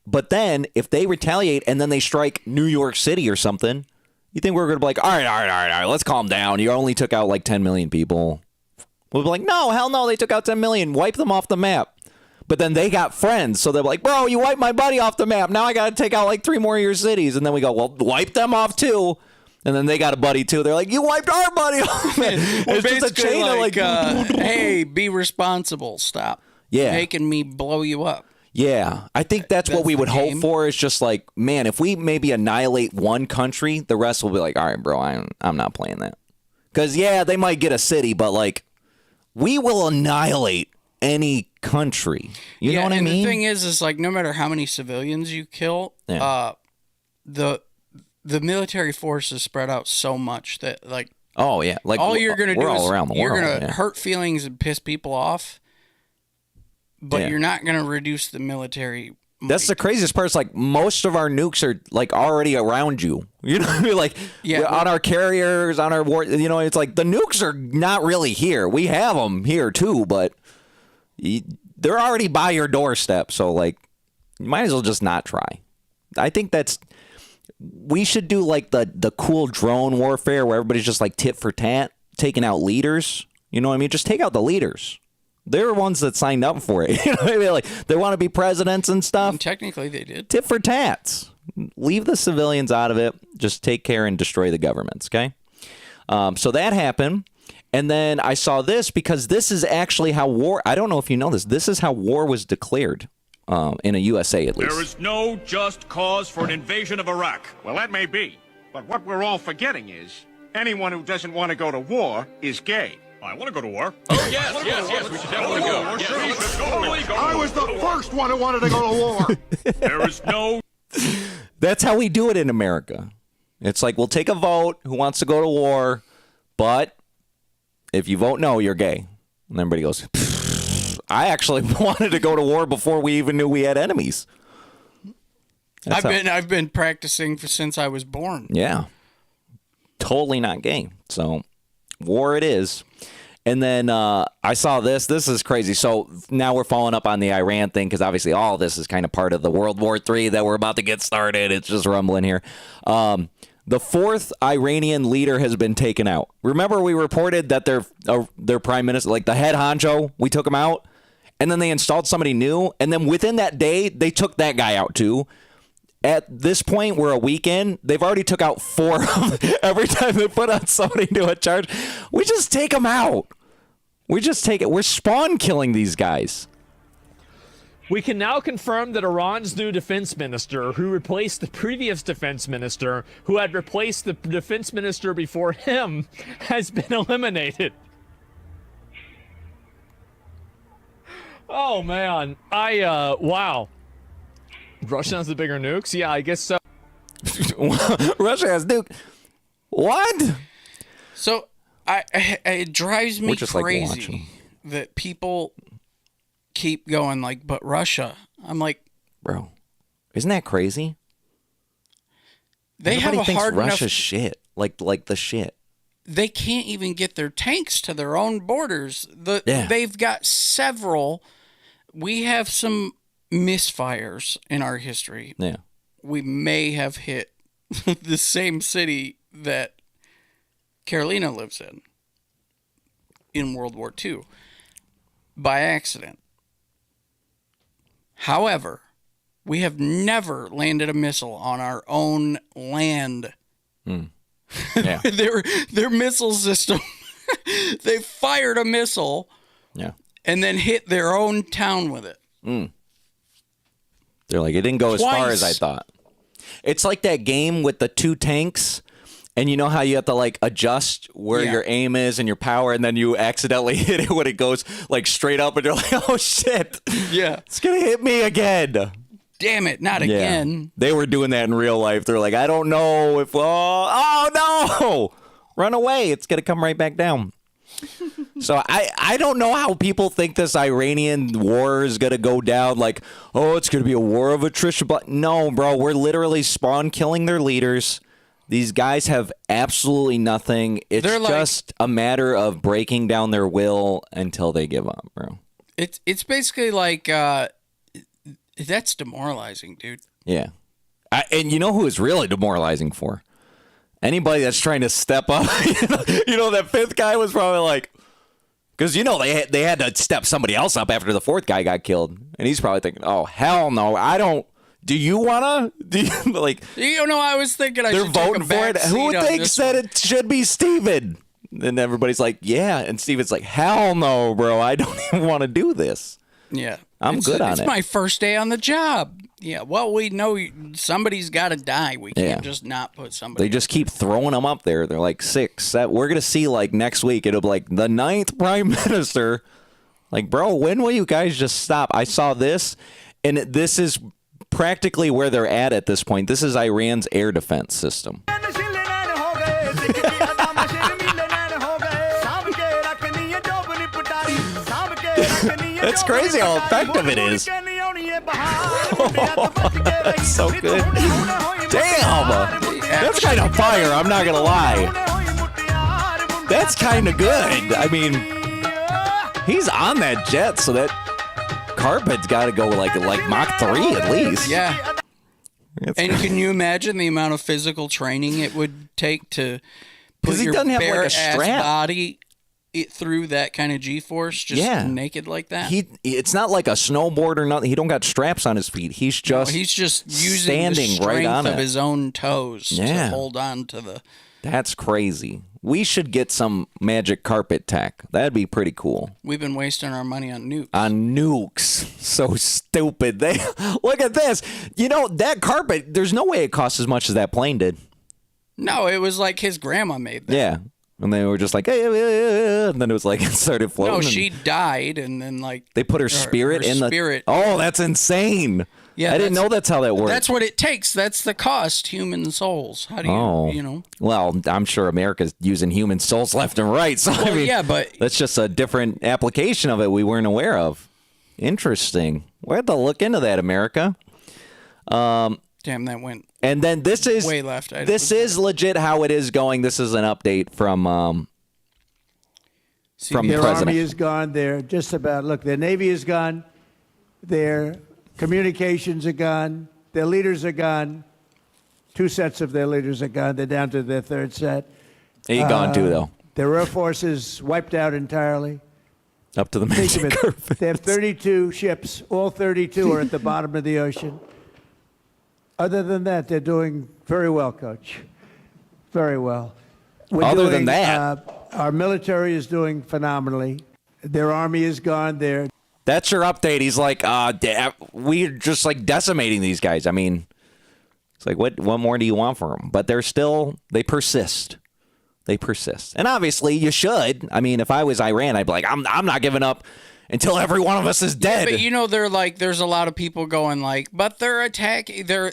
But then, if they retaliate and then they strike New York City or something, you think we're going to be like, all right, let's calm down. You only took out, like, 10 million people. We'll be like, no, hell no, they took out 10 million. Wipe them off the map. But then they got friends, so they're like, bro, you wiped my buddy off the map. Now I got to take out like 3 more of your cities. And then we go, well, wipe them off too. And then they got a buddy too. They're like, you wiped our buddy off. It's just a chain like, hey, be responsible. Stop making me blow you up. Yeah, I think that's what we would hope for. Is just like, man, if we maybe annihilate one country, the rest will be like, all right, bro, I'm not playing that. Because, yeah, they might get a city, but like, we will annihilate any country. You know what I mean? The thing is like no matter how many civilians you kill, the military force is spread out so much that like like all you're gonna do is all around the you're world, gonna hurt feelings and piss people off, but you're not gonna reduce the military. That's the craziest part. It's like most of our nukes are like already around you. You know what I mean? Like on our carriers, on our war. You know, it's like the nukes are not really here. We have them here too, but they're already by your doorstep, so like you might as well just not try. I think we should do like the cool drone warfare where everybody's just like tit for tat, taking out leaders. You know what I mean? Just take out the leaders. They're the ones that signed up for it. You know what I mean? Like they want to be presidents and stuff. And technically, they did. Tit for tats. Leave the civilians out of it. Just take care and destroy the governments. Okay. So that happened. And then I saw this because this is actually how war, I don't know if you know this, this is how war was declared in a USA at least. There is no just cause for an invasion of Iraq. Well, that may be. But what we're all forgetting is anyone who doesn't want to go to war is gay. I want to go to war. Oh, yes, we should definitely go. Totally go. I was the first one who wanted to go to war. There is no... That's how we do it in America. It's like, we'll take a vote, who wants to go to war, but if you vote no, you're gay. And everybody goes, I actually wanted to go to war before we even knew we had enemies. I've been practicing since I was born. Yeah. Totally not gay. So war it is. And then I saw this. This is crazy. So now we're following up on the Iran thing because obviously all of this is kind of part of the World War III that we're about to get started. It's just rumbling here. The fourth Iranian leader has been taken out. Remember we reported that their prime minister, like the head honcho, we took him out. And then they installed somebody new. And then within that day, they took that guy out too. At this point, we're a week in. They've already took out 4 of them. Every time they put on somebody to a charge, we just take them out. We just take it. We're spawn killing these guys. We can now confirm that Iran's new defense minister, who replaced the previous defense minister, who had replaced the defense minister before him, has been eliminated. Oh, man. Wow. Russia has the bigger nukes? Yeah, I guess so. Russia has nuke. What? So, it drives me crazy like that people keep going like, but Russia. I'm like, bro, isn't that crazy? They Everybody have a thinks hard Russia's enough. shit, like the shit. They can't even get their tanks to their own borders. Yeah. They've got several. We have some misfires in our history. Yeah. We may have hit the same city that Carolina lives in World War II by accident. However, we have never landed a missile on our own land. Yeah. their missile system, they fired a missile and then hit their own town with it. They're like, it didn't go as far Twice. as I thought. It's like that game with the two tanks, and you know how you have to like adjust where your aim is and your power, and then you accidentally hit it when it goes like straight up, and you're like, oh shit, Yeah. it's gonna hit me again. Damn it, not again. They were doing that in real life. They're like, I don't know if, oh no, run away. It's going to come right back down. So I don't know how people think this Iranian war is going to go down. Like, oh, it's going to be a war of attrition. But no, bro, we're literally spawn killing their leaders. These guys have absolutely nothing. It's just a matter of breaking down their will until they give up, bro. It's basically like, that's demoralizing, dude. Yeah. And you know who it's really demoralizing for? Anybody that's trying to step up. You know, that fifth guy was probably like, because, you know, they had to step somebody else up after the fourth guy got killed. And he's probably thinking, oh, hell no, I don't. Do you want to? Do you, like, You know, I was thinking I they're should take voting a for it. back Who seat on thinks this that one. it should be Steven? And everybody's like, yeah. And Steven's like, hell no, bro. I don't even want to do this. Yeah. I'm good on it. It's my first day on the job. Yeah, well, we know somebody's got to die. We can't just not put somebody. They just keep throwing them up there. They're like 6, 7. We're going to see, like, next week, it'll be like the 9th prime minister. Like, bro, when will you guys just stop? I saw this, and this is practically where they're at this point. This is Iran's air defense system. That's crazy how effective it is. That's so good. Damn! That's kind of fire, I'm not gonna lie. That's kind of good. I mean, he's on that jet, so that carpet's got to go like Mach 3 at least. Yeah. And can you imagine the amount of physical training it would take to put he your doesn't have, like, a bare ass strap. body through that kind of G-force, just naked like that? It's not like a snowboard or nothing. He don't got straps on his feet. He's just using the standing right on strength of it. his own toes to hold on to the. That's crazy. We should get some magic carpet tech. That'd be pretty cool. We've been wasting our money on nukes. On nukes. So stupid. They look at this. You know, that carpet, there's no way it costs as much as that plane did. No, it was like his grandma made that. Yeah. And they were just like, hey, and then it was like, it started floating. No, she died, and then like they put her spirit in spirit. Oh, that's insane. Yeah, I didn't know that's how that works. That's what it takes. That's the cost. Human souls. How do you, you know? Well, I'm sure America's using human souls left and right. So I mean, yeah, but that's just a different application of it we weren't aware of. Interesting. We have to look into that, America. Damn, that went. And then this is way left. This is legit how it is going. This is an update from the their president. army is gone. They're just about look. Their navy is gone. Their communications are gone. Their leaders are gone. 2 sets of their leaders are gone. They're down to their 3rd set. He gone too, though. Their air force is wiped out entirely. Up to the Think of magic it. carpet. They have 32 ships. All 32 are at the bottom of the ocean. Other than that, they're doing very well, Coach. Very well. Other than that, our military is doing phenomenally. Their army is gone. Their That's your update. He's like, we're just like decimating these guys. I mean, it's like, what more do you want from them? But they persist. They persist. And obviously you should. I mean, if I was Iran, I'd be like, I'm not giving up until every one of us is dead. Yeah, but they're like, there's a lot of people going like, but they're attacking, they're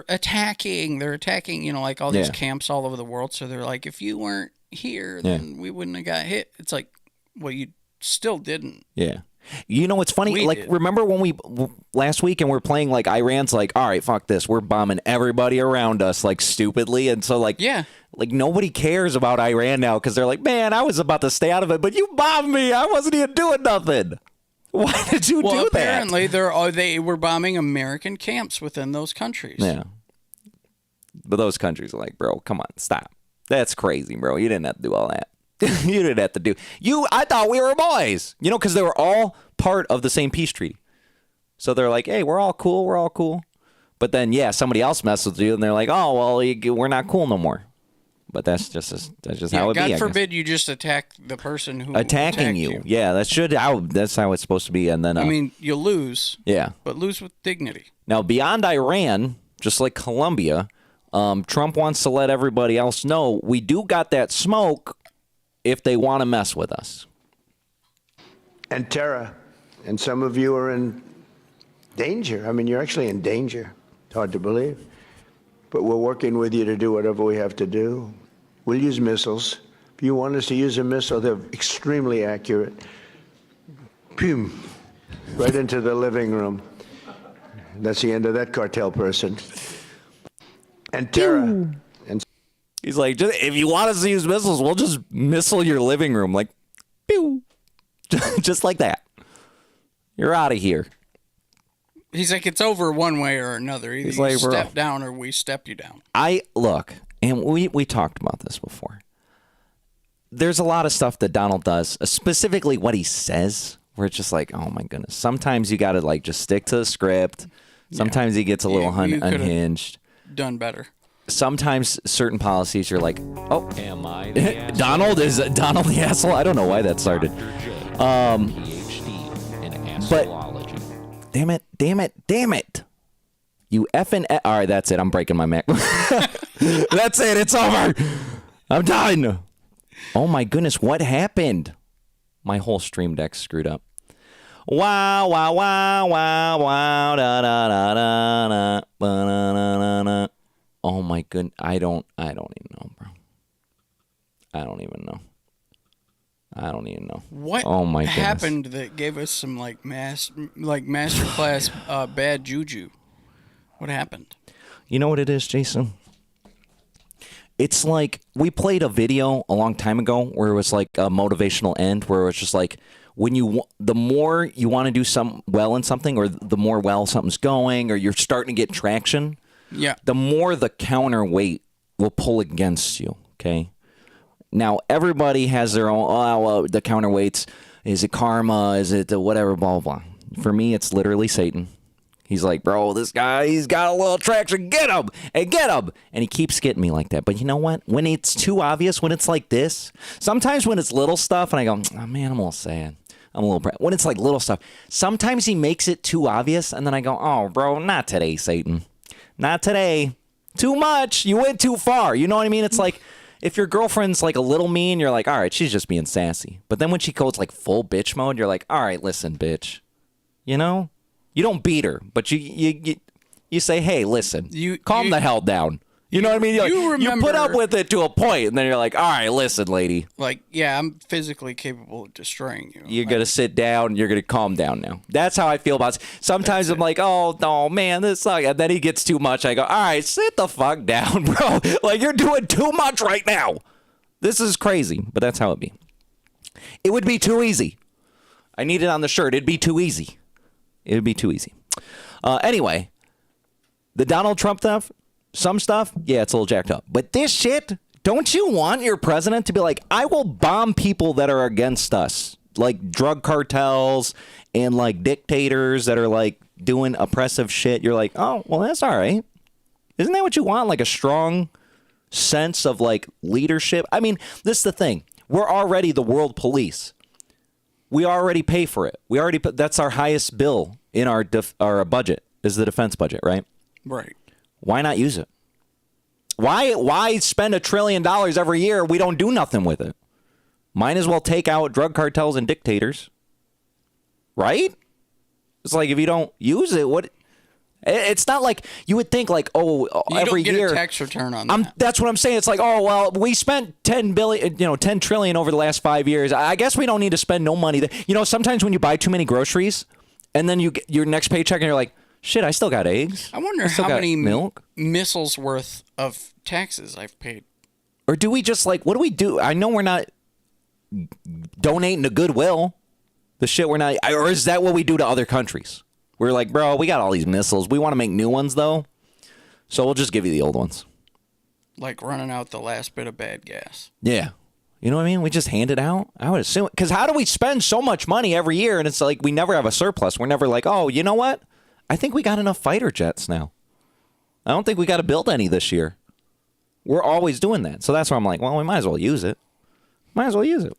attacking, like all these camps all over the world. So they're like, if you weren't here, then we wouldn't have got hit. It's like, well, you still didn't. Yeah. You know what's funny? Remember when last week and we're playing like Iran's like, all right, fuck this. We're bombing everybody around us like stupidly. And so like, like nobody cares about Iran now because they're like, man, I was about to stay out of it, but you bombed me. I wasn't even doing nothing. Why did you do that? Apparently they were bombing American camps within those countries. Yeah. But those countries are like, bro, come on, stop. That's crazy, bro. You didn't have to do all that. You didn't have to do. I thought we were boys. Because they were all part of the same peace treaty. So they're like, hey, we're all cool. We're all cool. But then, somebody else messes with you, and they're like, oh, well, we're not cool no more. But that's just how it be. God forbid you just attack the person who attacking you. Yeah, that's how it's supposed to be. And then, I mean, you'll lose. Yeah. But lose with dignity. Now, beyond Iran, just like Colombia, Trump wants to let everybody else know we do got that smoke if they want to mess with us. And terror. And some of you are in danger. I mean, you're actually in danger. It's hard to believe. But we're working with you to do whatever we have to do. We'll use missiles. If you want us to use a missile, they're extremely accurate. Boom. Right into the living room. That's the end of that cartel person. And terror. And he's like, if you want us to use missiles, we'll just missile your living room. Like, pew. Just like that. You're out of here. He's like, it's over one way or another. Either you step down or we step you down. Look, and we talked about this before. There's a lot of stuff that Donald does, specifically what he says, where it's just like, oh my goodness. Sometimes you got to like just stick to the script. Sometimes he gets a little unhinged. Done better. Sometimes certain policies you're like, oh, am I the asshole? Donald is Donald the asshole? I don't know why that started. PhD in astrology. Damn it. You effing... All right, that's it. I'm breaking my Mac. That's it. It's over. I'm done. Oh, my goodness. What happened? My whole stream deck's screwed up. Wow, wow, wow, wow, wow, da, da, da, da, da, ba, da, da, da, da. Oh, my goodness. I don't even know, bro. I don't even know. What happened that gave us some masterclass bad juju? What happened? You know what it is, Jason? It's like we played a video a long time ago where it was like a motivational end, where it was just like the more you want to do well in something, or the more well something's going, or you're starting to get traction, the more the counterweight will pull against you. Okay. Now, everybody has their own, the counterweights. Is it karma? Is it whatever, blah, blah, blah. For me, it's literally Satan. He's like, bro, this guy, he's got a little traction. Get him. And he keeps getting me like that. But you know what? When it's too obvious, when it's like this, sometimes when it's little stuff, and I go, oh, man, I'm a little sad. When it's like little stuff, sometimes he makes it too obvious, and then I go, oh, bro, not today, Satan. Not today. Too much. You went too far. You know what I mean? It's like... If your girlfriend's like a little mean, you're like, all right, she's just being sassy. But then when she goes like full bitch mode, you're like, all right, listen, bitch. You know? You don't beat her, but you say, hey, listen, calm the hell down. You know what I mean? You put up with it to a point, and then you're like, all right, listen, lady. Like, yeah, I'm physically capable of destroying you. You're going to sit down. You're going to calm down now. That's how I feel about it. Sometimes I'm like, oh, no, man, this sucks. And then he gets too much. I go, all right, sit the fuck down, bro. Like, you're doing too much right now. This is crazy, but that's how it be. It would be too easy. I need it on the shirt. It'd be too easy. It would be too easy. Anyway, the Donald Trump stuff. Some stuff, yeah, it's a little jacked up. But this shit, don't you want your president to be like, I will bomb people that are against us, like drug cartels and like dictators that are like doing oppressive shit? You're like, oh, well, that's all right. Isn't that what you want? Like a strong sense of like leadership? I mean, this is the thing. We're already the world police. We already pay for it. We already put, that's our highest bill in our budget is the defense budget, right? Right. Why not use it? Why spend $1 trillion every year? We don't do nothing with it. Might as well take out drug cartels and dictators. Right? It's like if you don't use it, what? It's not like you would think like, oh, every year. You don't get a tax return on that. That's what I'm saying. It's like, oh, well, we spent $10 trillion over the last 5 years. I guess we don't need to spend no money. Sometimes when you buy too many groceries and then you get your next paycheck and you're like, shit, I still got eggs. I wonder how many missiles worth of taxes I've paid. Or do we just like, what do we do? I know we're not donating to Goodwill. The shit we're not, or is that what we do to other countries? We're like, bro, we got all these missiles. We want to make new ones, though. So we'll just give you the old ones. Like running out the last bit of bad gas. Yeah. You know what I mean? We just hand it out. I would assume. Because how do we spend so much money every year? And it's like we never have a surplus. We're never like, oh, you know what? I think we got enough fighter jets now. I don't think we got to build any this year. We're always doing that. So that's why I'm like, well, we might as well use it. Might as well use it.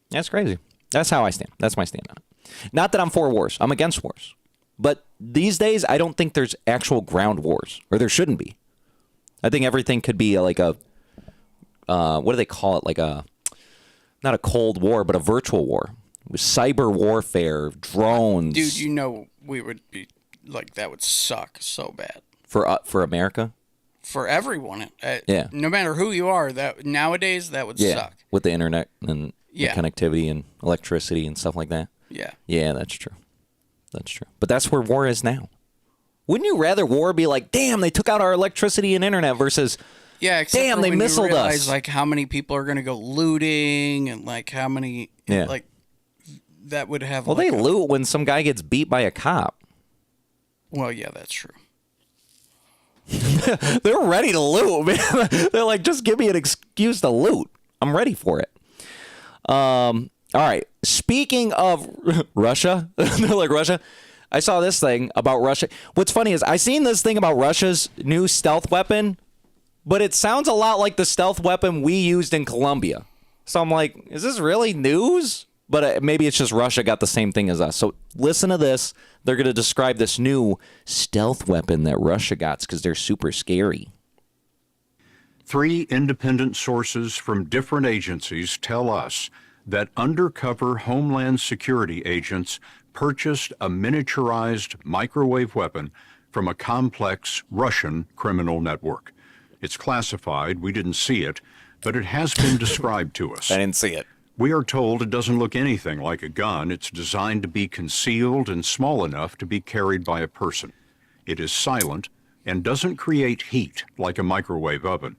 That's crazy. That's how I stand. That's my stand on it. Not that I'm for wars. I'm against wars. But these days, I don't think there's actual ground wars, or there shouldn't be. I think everything could be like a, what do they call it? Like not a Cold War, but a virtual war. With cyber warfare, drones. Dude, we would be like, that would suck so bad. For America? For everyone. Yeah. No matter who you are, that nowadays, that would suck. With the internet and the connectivity and electricity and stuff like that. Yeah. Yeah, that's true. That's true. But that's where war is now. Wouldn't you rather war be like, damn, they took out our electricity and internet versus, damn, they missiled us. Like how many people are going to go looting and like how many, like that would have. Well, they loot when some guy gets beat by a cop. Well, yeah, that's true. They're ready to loot, man. They're like, just give me an excuse to loot. I'm ready for it. All right. Speaking of Russia, they're like Russia. I saw this thing about Russia. What's funny is I seen this thing about Russia's new stealth weapon, but it sounds a lot like the stealth weapon we used in Colombia. So I'm like, is this really news? But maybe it's just Russia got the same thing as us. So listen to this. They're going to describe this new stealth weapon that Russia got because they're super scary. 3 independent sources from different agencies tell us that undercover Homeland Security agents purchased a miniaturized microwave weapon from a complex Russian criminal network. It's classified, we didn't see it, but it has been described to us. I didn't see it. We are told it doesn't look anything like a gun. It's designed to be concealed and small enough to be carried by a person. It is silent and doesn't create heat like a microwave oven.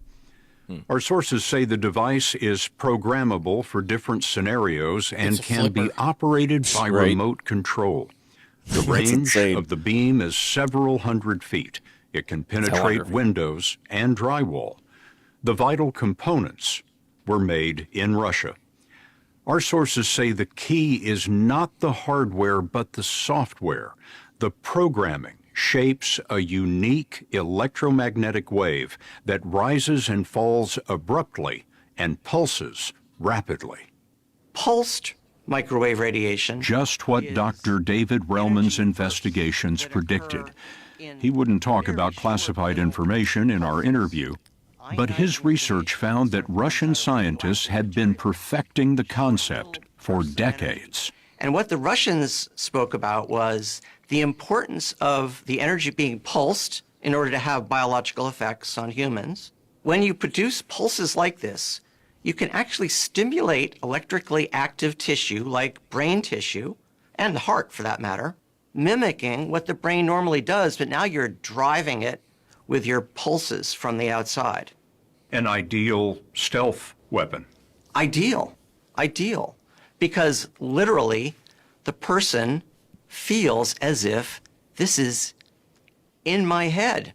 Our sources say the device is programmable for different scenarios and can be operated by remote control. The range of the beam is several hundred feet. It can penetrate windows and drywall. The vital components were made in Russia. Our sources say the key is not the hardware but the software. The programming shapes a unique electromagnetic wave that rises and falls abruptly and pulses rapidly. Pulsed microwave radiation. Just what Dr. David Relman's investigations predicted. He wouldn't talk about classified information in our interview, but his research found that Russian scientists had been perfecting the concept for decades. And what the Russians spoke about was the importance of the energy being pulsed in order to have biological effects on humans. When you produce pulses like this, you can actually stimulate electrically active tissue like brain tissue, and the heart for that matter, mimicking what the brain normally does, but now you're driving it with your pulses from the outside. An ideal stealth weapon. Ideal. Because literally, the person feels as if this is in my head.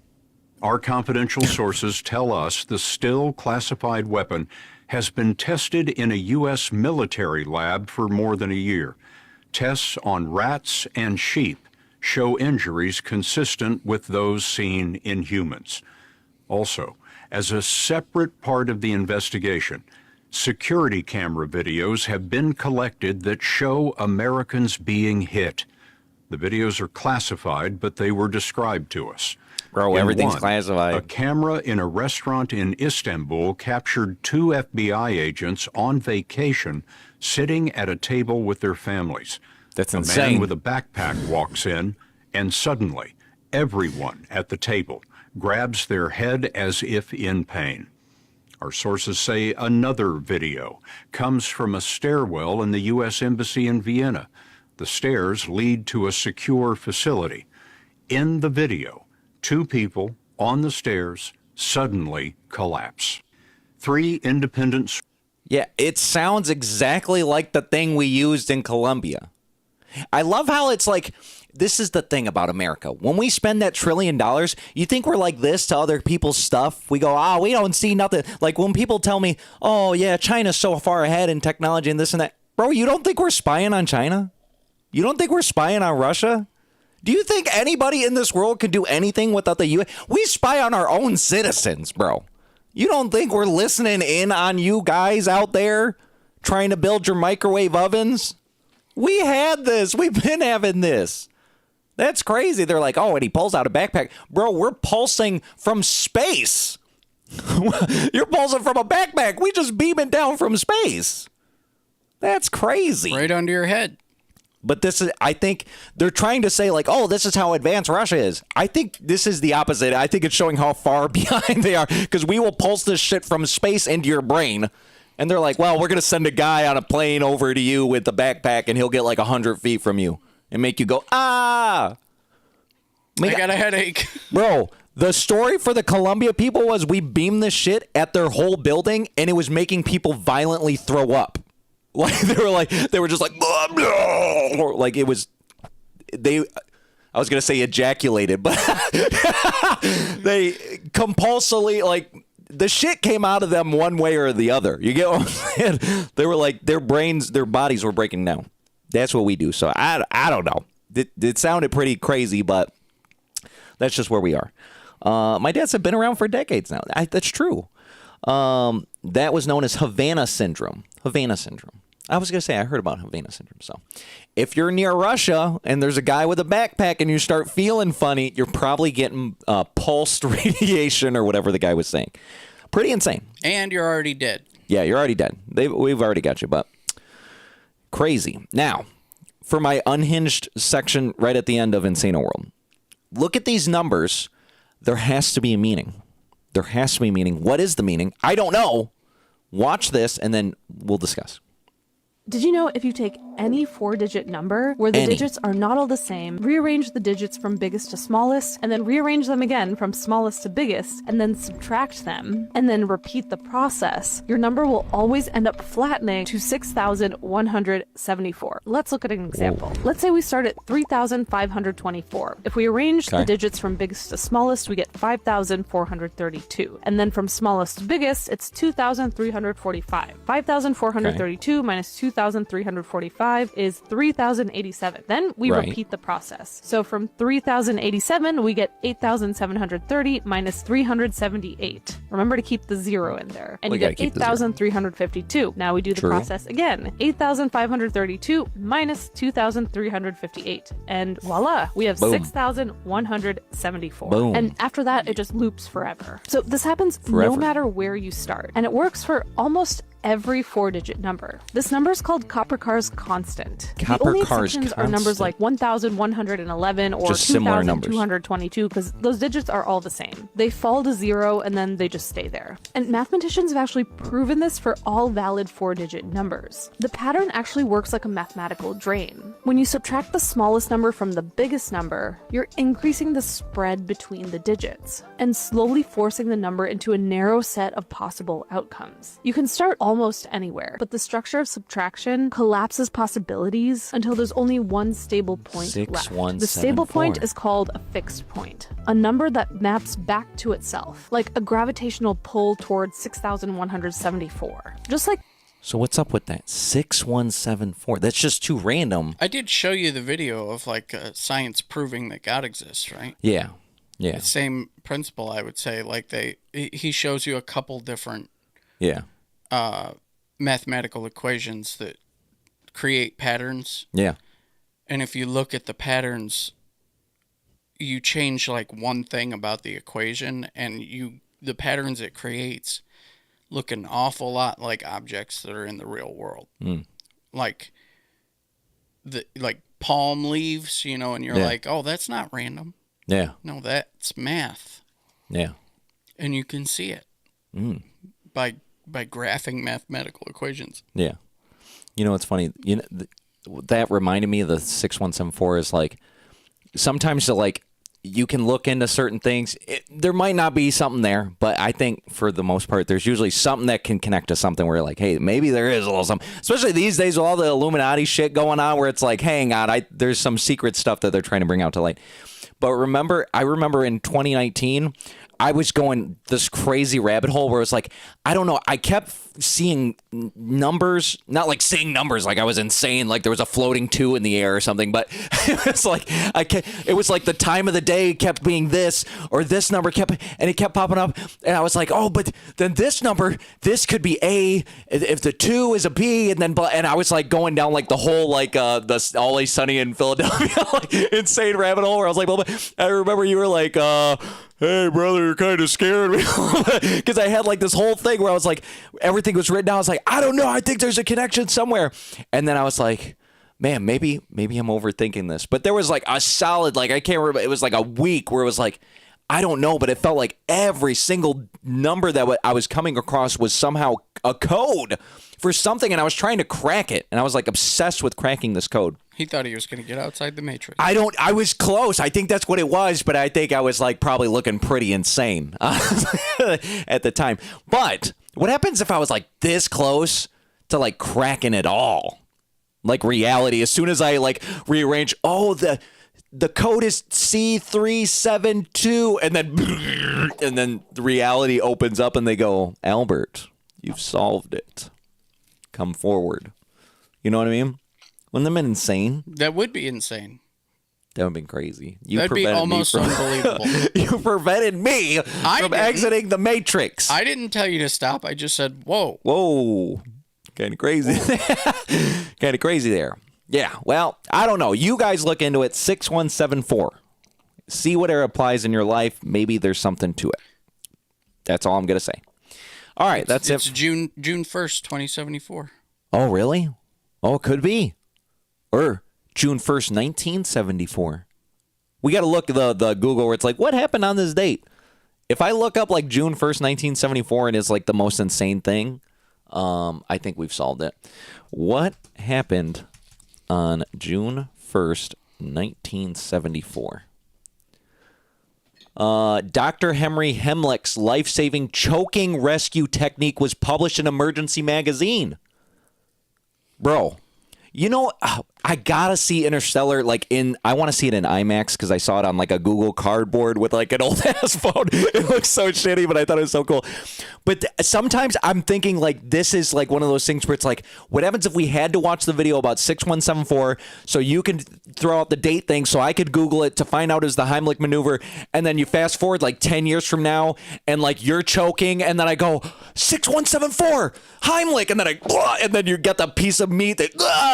Our confidential sources tell us the still classified weapon has been tested in a U.S. military lab for more than a year. Tests on rats and sheep show injuries consistent with those seen in humans. Also, as a separate part of the investigation, security camera videos have been collected that show Americans being hit. The videos are classified, but they were described to us. Bro, In everything's one, classified. A camera in a restaurant in Istanbul captured 2 FBI agents on vacation sitting at a table with their families. That's a insane. man with a backpack walks in, and suddenly, everyone at the table grabs their head as if in pain. Our sources say another video comes from a stairwell in the U.S. Embassy in Vienna. The stairs lead to a secure facility. In the video, 2 people on the stairs suddenly collapse. 3 independent... Yeah, it sounds exactly like the thing we used in Colombia. I love how it's like, this is the thing about America. When we spend that $1 trillion, you think we're like this to other people's stuff? We go, we don't see nothing. Like when people tell me, oh, yeah, China's so far ahead in technology and this and that. Bro, you don't think we're spying on China? You don't think we're spying on Russia? Do you think anybody in this world can do anything without the U.S.? We spy on our own citizens, bro. You don't think we're listening in on you guys out there trying to build your microwave ovens? We had this. We've been having this. That's crazy. They're like, oh, and he pulls out a backpack. Bro, we're pulsing from space. You're pulsing from a backpack. We just beam it down from space. That's crazy. Right under your head. But this is, I think they're trying to say like, oh, this is how advanced Russia is. I think this is the opposite. I think it's showing how far behind they are because we will pulse this shit from space into your brain. And they're like, well, we're going to send a guy on a plane over to you with the backpack and he'll get like 100 feet from you and make you go, ah. I got a headache. Bro, the story for the Colombia people was we beamed this shit at their whole building and it was making people violently throw up. Like they were just like, blah, blah. Like it was, I was going to say ejaculated, but they compulsively, like the shit came out of them one way or the other. You get what I'm saying? They were like, their brains, their bodies were breaking down. That's what we do. So I don't know. It sounded pretty crazy, but that's just where we are. My dads have been around for decades now. That's true. That was known as Havana syndrome. Havana syndrome. I was going to say, I heard about Havana syndrome. So if you're near Russia and there's a guy with a backpack and you start feeling funny, you're probably getting pulsed radiation or whatever the guy was saying. Pretty insane. And you're already dead. Yeah, you're already dead. We've already got you, but crazy. Now, for my unhinged section right at the end of Insano World, look at these numbers. There has to be a meaning. There has to be a meaning. What is the meaning? I don't know. Watch this, and then we'll discuss. Did you know if you take any 4-digit number where the digits are not all the same, rearrange the digits from biggest to smallest, and then rearrange them again from smallest to biggest, and then subtract them, and then repeat the process, your number will always end up flattening to 6,174. Let's look at an example. Whoa. Let's say we start at 3,524. If we arrange the digits from biggest to smallest, we get 5,432. And then from smallest to biggest, it's 2,345. 5,432 minus 2,345 is 3,087. Then we repeat the process. So from 3,087, we get 8,730 minus 378. Remember to keep the 0 in there. And you get 8,352. Now we do the process again. 8,532 minus 2,358. And voila, we have 6,174. Boom. And after that, it just loops forever. So this happens no matter where you start. And it works for almost every 4-digit number. This number is called Koperkar's constant. The only exceptions are numbers like 1,111 or 2,222 because those digits are all the same. They fall to 0 and then they just stay there. And mathematicians have actually proven this for all valid 4-digit numbers. The pattern actually works like a mathematical drain. When you subtract the smallest number from the biggest number, you're increasing the spread between the digits and slowly forcing the number into a narrow set of possible outcomes. You can start almost anywhere, but the structure of subtraction collapses possibilities until there's only one stable point left. The stable point is called a fixed point, a number that maps back to itself, like a gravitational pull towards 6,174. Just like. So what's up with that? 6,174. That's just too random. I did show you the video of like science proving that God exists, right? Yeah. Yeah. The same principle, I would say. Like he shows you a couple different mathematical equations that create patterns. Yeah. And if you look at the patterns, you change like one thing about the equation, and the patterns it creates look an awful lot like objects that are in the real world. Like palm leaves, and you're like, oh, that's not random. Yeah. No, that's math. Yeah. And you can see it by graphing mathematical equations. Yeah. It's funny. That reminded me of the 6174 is like sometimes you can look into certain things. There might not be something there, but I think for the most part, there's usually something that can connect to something where you're like, hey, maybe there is a little something. Especially these days with all the Illuminati shit going on where it's like, hang on, there's some secret stuff that they're trying to bring out to light. But I remember in 2019, I was going this crazy rabbit hole where it was like, I don't know. I kept seeing numbers, not like seeing numbers like I was insane, like there was a floating 2 in the air or something. But it was like it was like the time of the day kept being this, or this number kept popping up, and I was like, oh, but then this number, this could be A if the 2 is a B, and I was like going down like the whole the Always Sunny in Philadelphia like insane rabbit hole where I was like, well, I remember you were like, hey, brother, you're kind of scared me. Because I had like this whole thing where I was like, everything was written down. I was like, I don't know. I think there's a connection somewhere. And then I was like, man, maybe I'm overthinking this. But there was like a solid, I can't remember. It was like a week where it was like, I don't know. But it felt like every single number that I was coming across was somehow a code for something. And I was trying to crack it. And I was like obsessed with cracking this code. He thought he was going to get outside the matrix. I was close. I think that's what it was, but I think I was like probably looking pretty insane at the time. But what happens if I was like this close to like cracking it all? Like reality, as soon as I like rearrange, the code is C372, and then the reality opens up and they go, Albert, you've solved it. Come forward. You know what I mean? Wouldn't that have been insane? That would be insane. That would have been crazy. That'd be almost unbelievable. You prevented me from exiting the Matrix. I didn't tell you to stop. I just said, whoa. Whoa. Kind of crazy. Kind of crazy there. Yeah, well, I don't know. You guys look into it. 6174. See what applies in your life. Maybe there's something to it. That's all I'm going to say. All right, that's it. It's June 1st, 2074. Oh, really? Oh, it could be. Or June 1st, 1974. We got to look at the Google where it's like, what happened on this date? If I look up like June 1st, 1974, and it's like the most insane thing, I think we've solved it. What happened on June 1st, 1974? Dr. Henry Hemlick's life-saving choking rescue technique was published in Emergency Magazine. Bro, I gotta see Interstellar I want to see it in IMAX because I saw it on like a Google Cardboard with like an old ass phone. It looks so shitty, but I thought it was so cool. But sometimes I'm thinking like this is like one of those things where it's like, what happens if we had to watch the video about 6174 so you can throw out the date thing so I could Google it to find out is the Heimlich maneuver, and then you fast forward like 10 years from now and like you're choking and then I go 6174 Heimlich and then you get the piece of meat that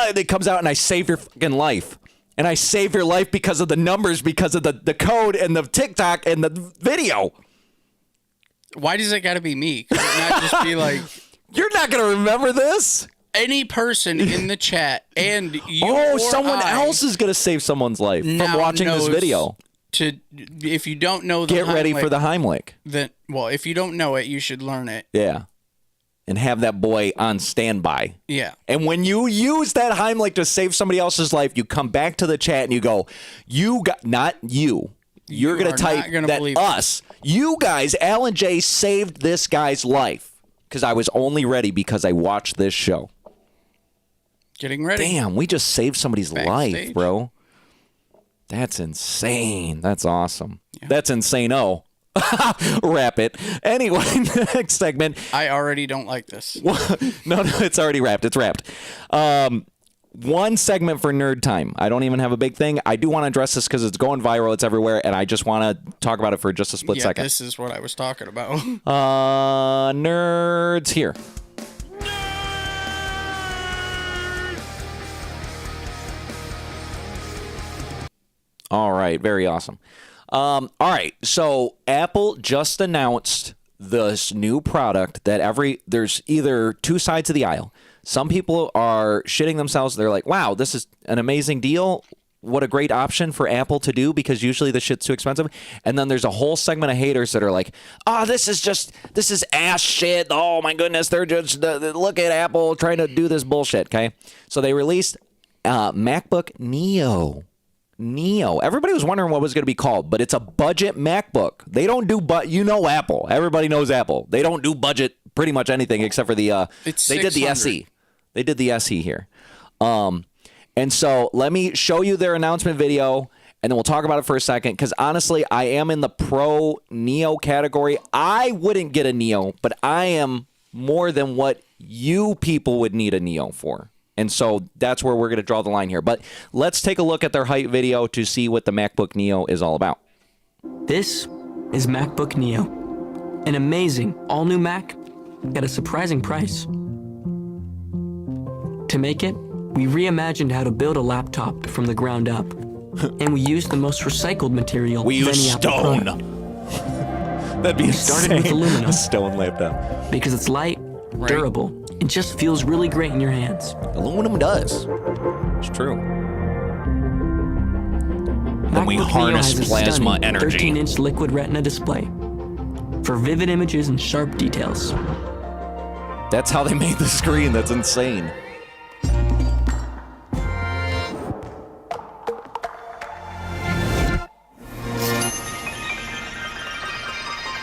and it comes out and I save your fucking life. And I save your life because of the numbers, because of the code and the TikTok and the video. Why does it got to be me? Could it not just be like... You're not going to remember this? Any person in the chat and you someone else is going to save someone's life from watching this video. If you don't know the Get ready for the Heimlich. If you don't know it, you should learn it. Yeah. And have that boy on standby. Yeah. And when you use that Heimlich to save somebody else's life, you come back to the chat and you go, not you. You're going to type that us. You guys, Al and Jay saved this guy's life because I was only ready because I watched this show. Getting ready. Damn, we just saved somebody's life, bro. That's insane. That's awesome. Yeah. That's insane. Oh. Wrap it. Anyway, next segment. I already don't like this. No, it's already wrapped. It's wrapped. One segment for nerd time. I don't even have a big thing. I do want to address this because it's going viral. It's everywhere, and I just want to talk about it for just a split second. This is what I was talking about. Nerds here. All right, very awesome. All right, so Apple just announced this new product that there's either two sides of the aisle. Some people are shitting themselves. They're like, wow, this is an amazing deal. What a great option for Apple to do because usually the shit's too expensive. And then there's a whole segment of haters that are like, oh, this is ass shit. Oh, my goodness. They're just, look at Apple trying to do this bullshit, okay? So they released MacBook Neo. Everybody was wondering what it was going to be called, but it's a budget MacBook. They don't do, Apple. Everybody knows Apple. They don't do budget pretty much anything except for the, they did the SE. They did the SE here. And so let me show you their announcement video, and then we'll talk about it for a second, because honestly, I am in the pro Neo category. I wouldn't get a Neo, but I am more than what you people would need a Neo for. And so that's where we're going to draw the line here. But let's take a look at their hype video to see what the MacBook Neo is all about. This is MacBook Neo, an amazing all-new Mac at a surprising price. To make it, we reimagined how to build a laptop from the ground up, and we used the most recycled material. We used stone. That'd be started with aluminum. A stone laptop. Because it's light, durable, and just feels really great in your hands. Aluminum does. It's true. Then we harness plasma energy. 13-inch liquid retina display for vivid images and sharp details. That's how they made the screen. That's insane.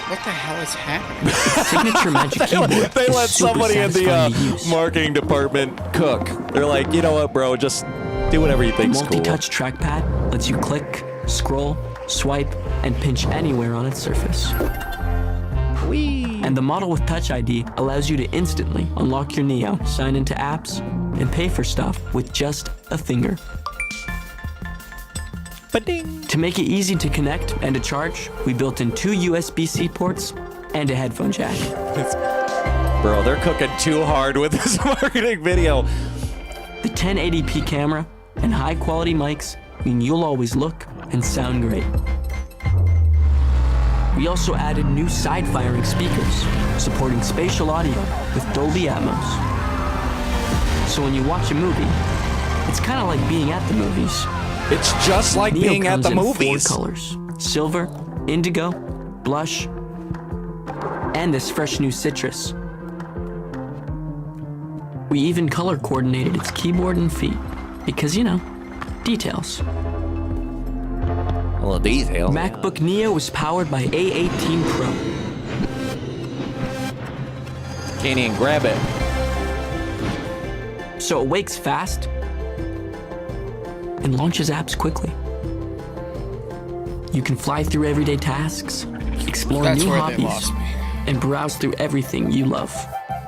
What the hell is happening? Signature Magic Keyboard. They let somebody in the use. marketing department cook. They're like, you know what, bro? Just do whatever you think's cool. Multi-touch trackpad lets you click, scroll, swipe, and pinch anywhere on its surface. Whee! And the model with Touch ID allows you to instantly unlock your Neo, sign into apps, and pay for stuff with just a finger. Ba-ding. To make it easy to connect and to charge, we built in 2 USB-C ports and a headphone jack. Bro, they're cooking too hard with this marketing video. The 1080p camera and high-quality mics mean you'll always look and sound great. We also added new side-firing speakers, supporting spatial audio with Dolby Atmos. So when you watch a movie, it's kind of like being at the movies. It's just like Neo being at the movies. 4 colors: silver, indigo, blush, and this fresh new citrus. We even color coordinated its keyboard and feet because, details. A little detail. MacBook Neo is powered by A18 Pro. Can't even grab it. So it wakes fast and launches apps quickly. You can fly through everyday tasks, explore new hobbies, and browse through everything you love.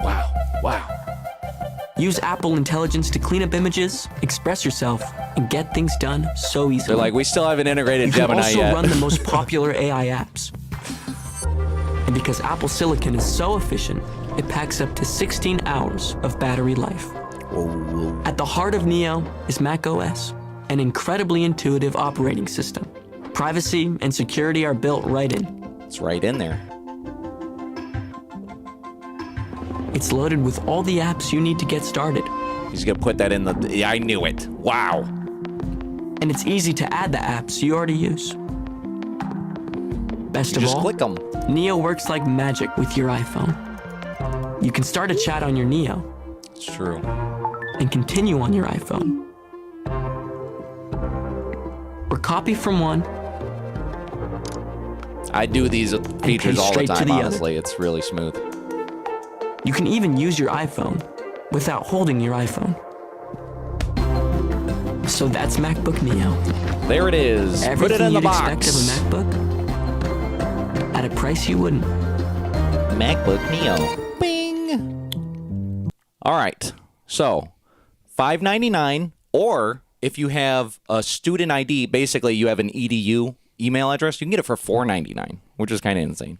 Wow. Use Apple Intelligence to clean up images, express yourself, and get things done so easily. They're like, we still haven't integrated Gemini yet. You can also run the most popular AI apps. And because Apple Silicon is so efficient, it packs up to 16 hours of battery life. Whoa. At the heart of Neo is macOS, an incredibly intuitive operating system. Privacy and security are built right in. It's right in there. It's loaded with all the apps you need to get started. He's gonna put that in the... I knew it. Wow. And it's easy to add the apps you already use. Best of all, just click them. Neo works like magic with your iPhone. You can start a chat on your Neo. It's true. And continue on your iPhone. Or copy from one. I do these features all the time, honestly. It's really smooth. You can even use your iPhone without holding your iPhone. So that's MacBook Neo. There it is. Everything Put it in the box. Expect of a MacBook at a price you wouldn't. MacBook Neo. Bing. All right. So, $599, or if you have a student ID, basically you have an EDU email address, you can get it for $499, which is kind of insane.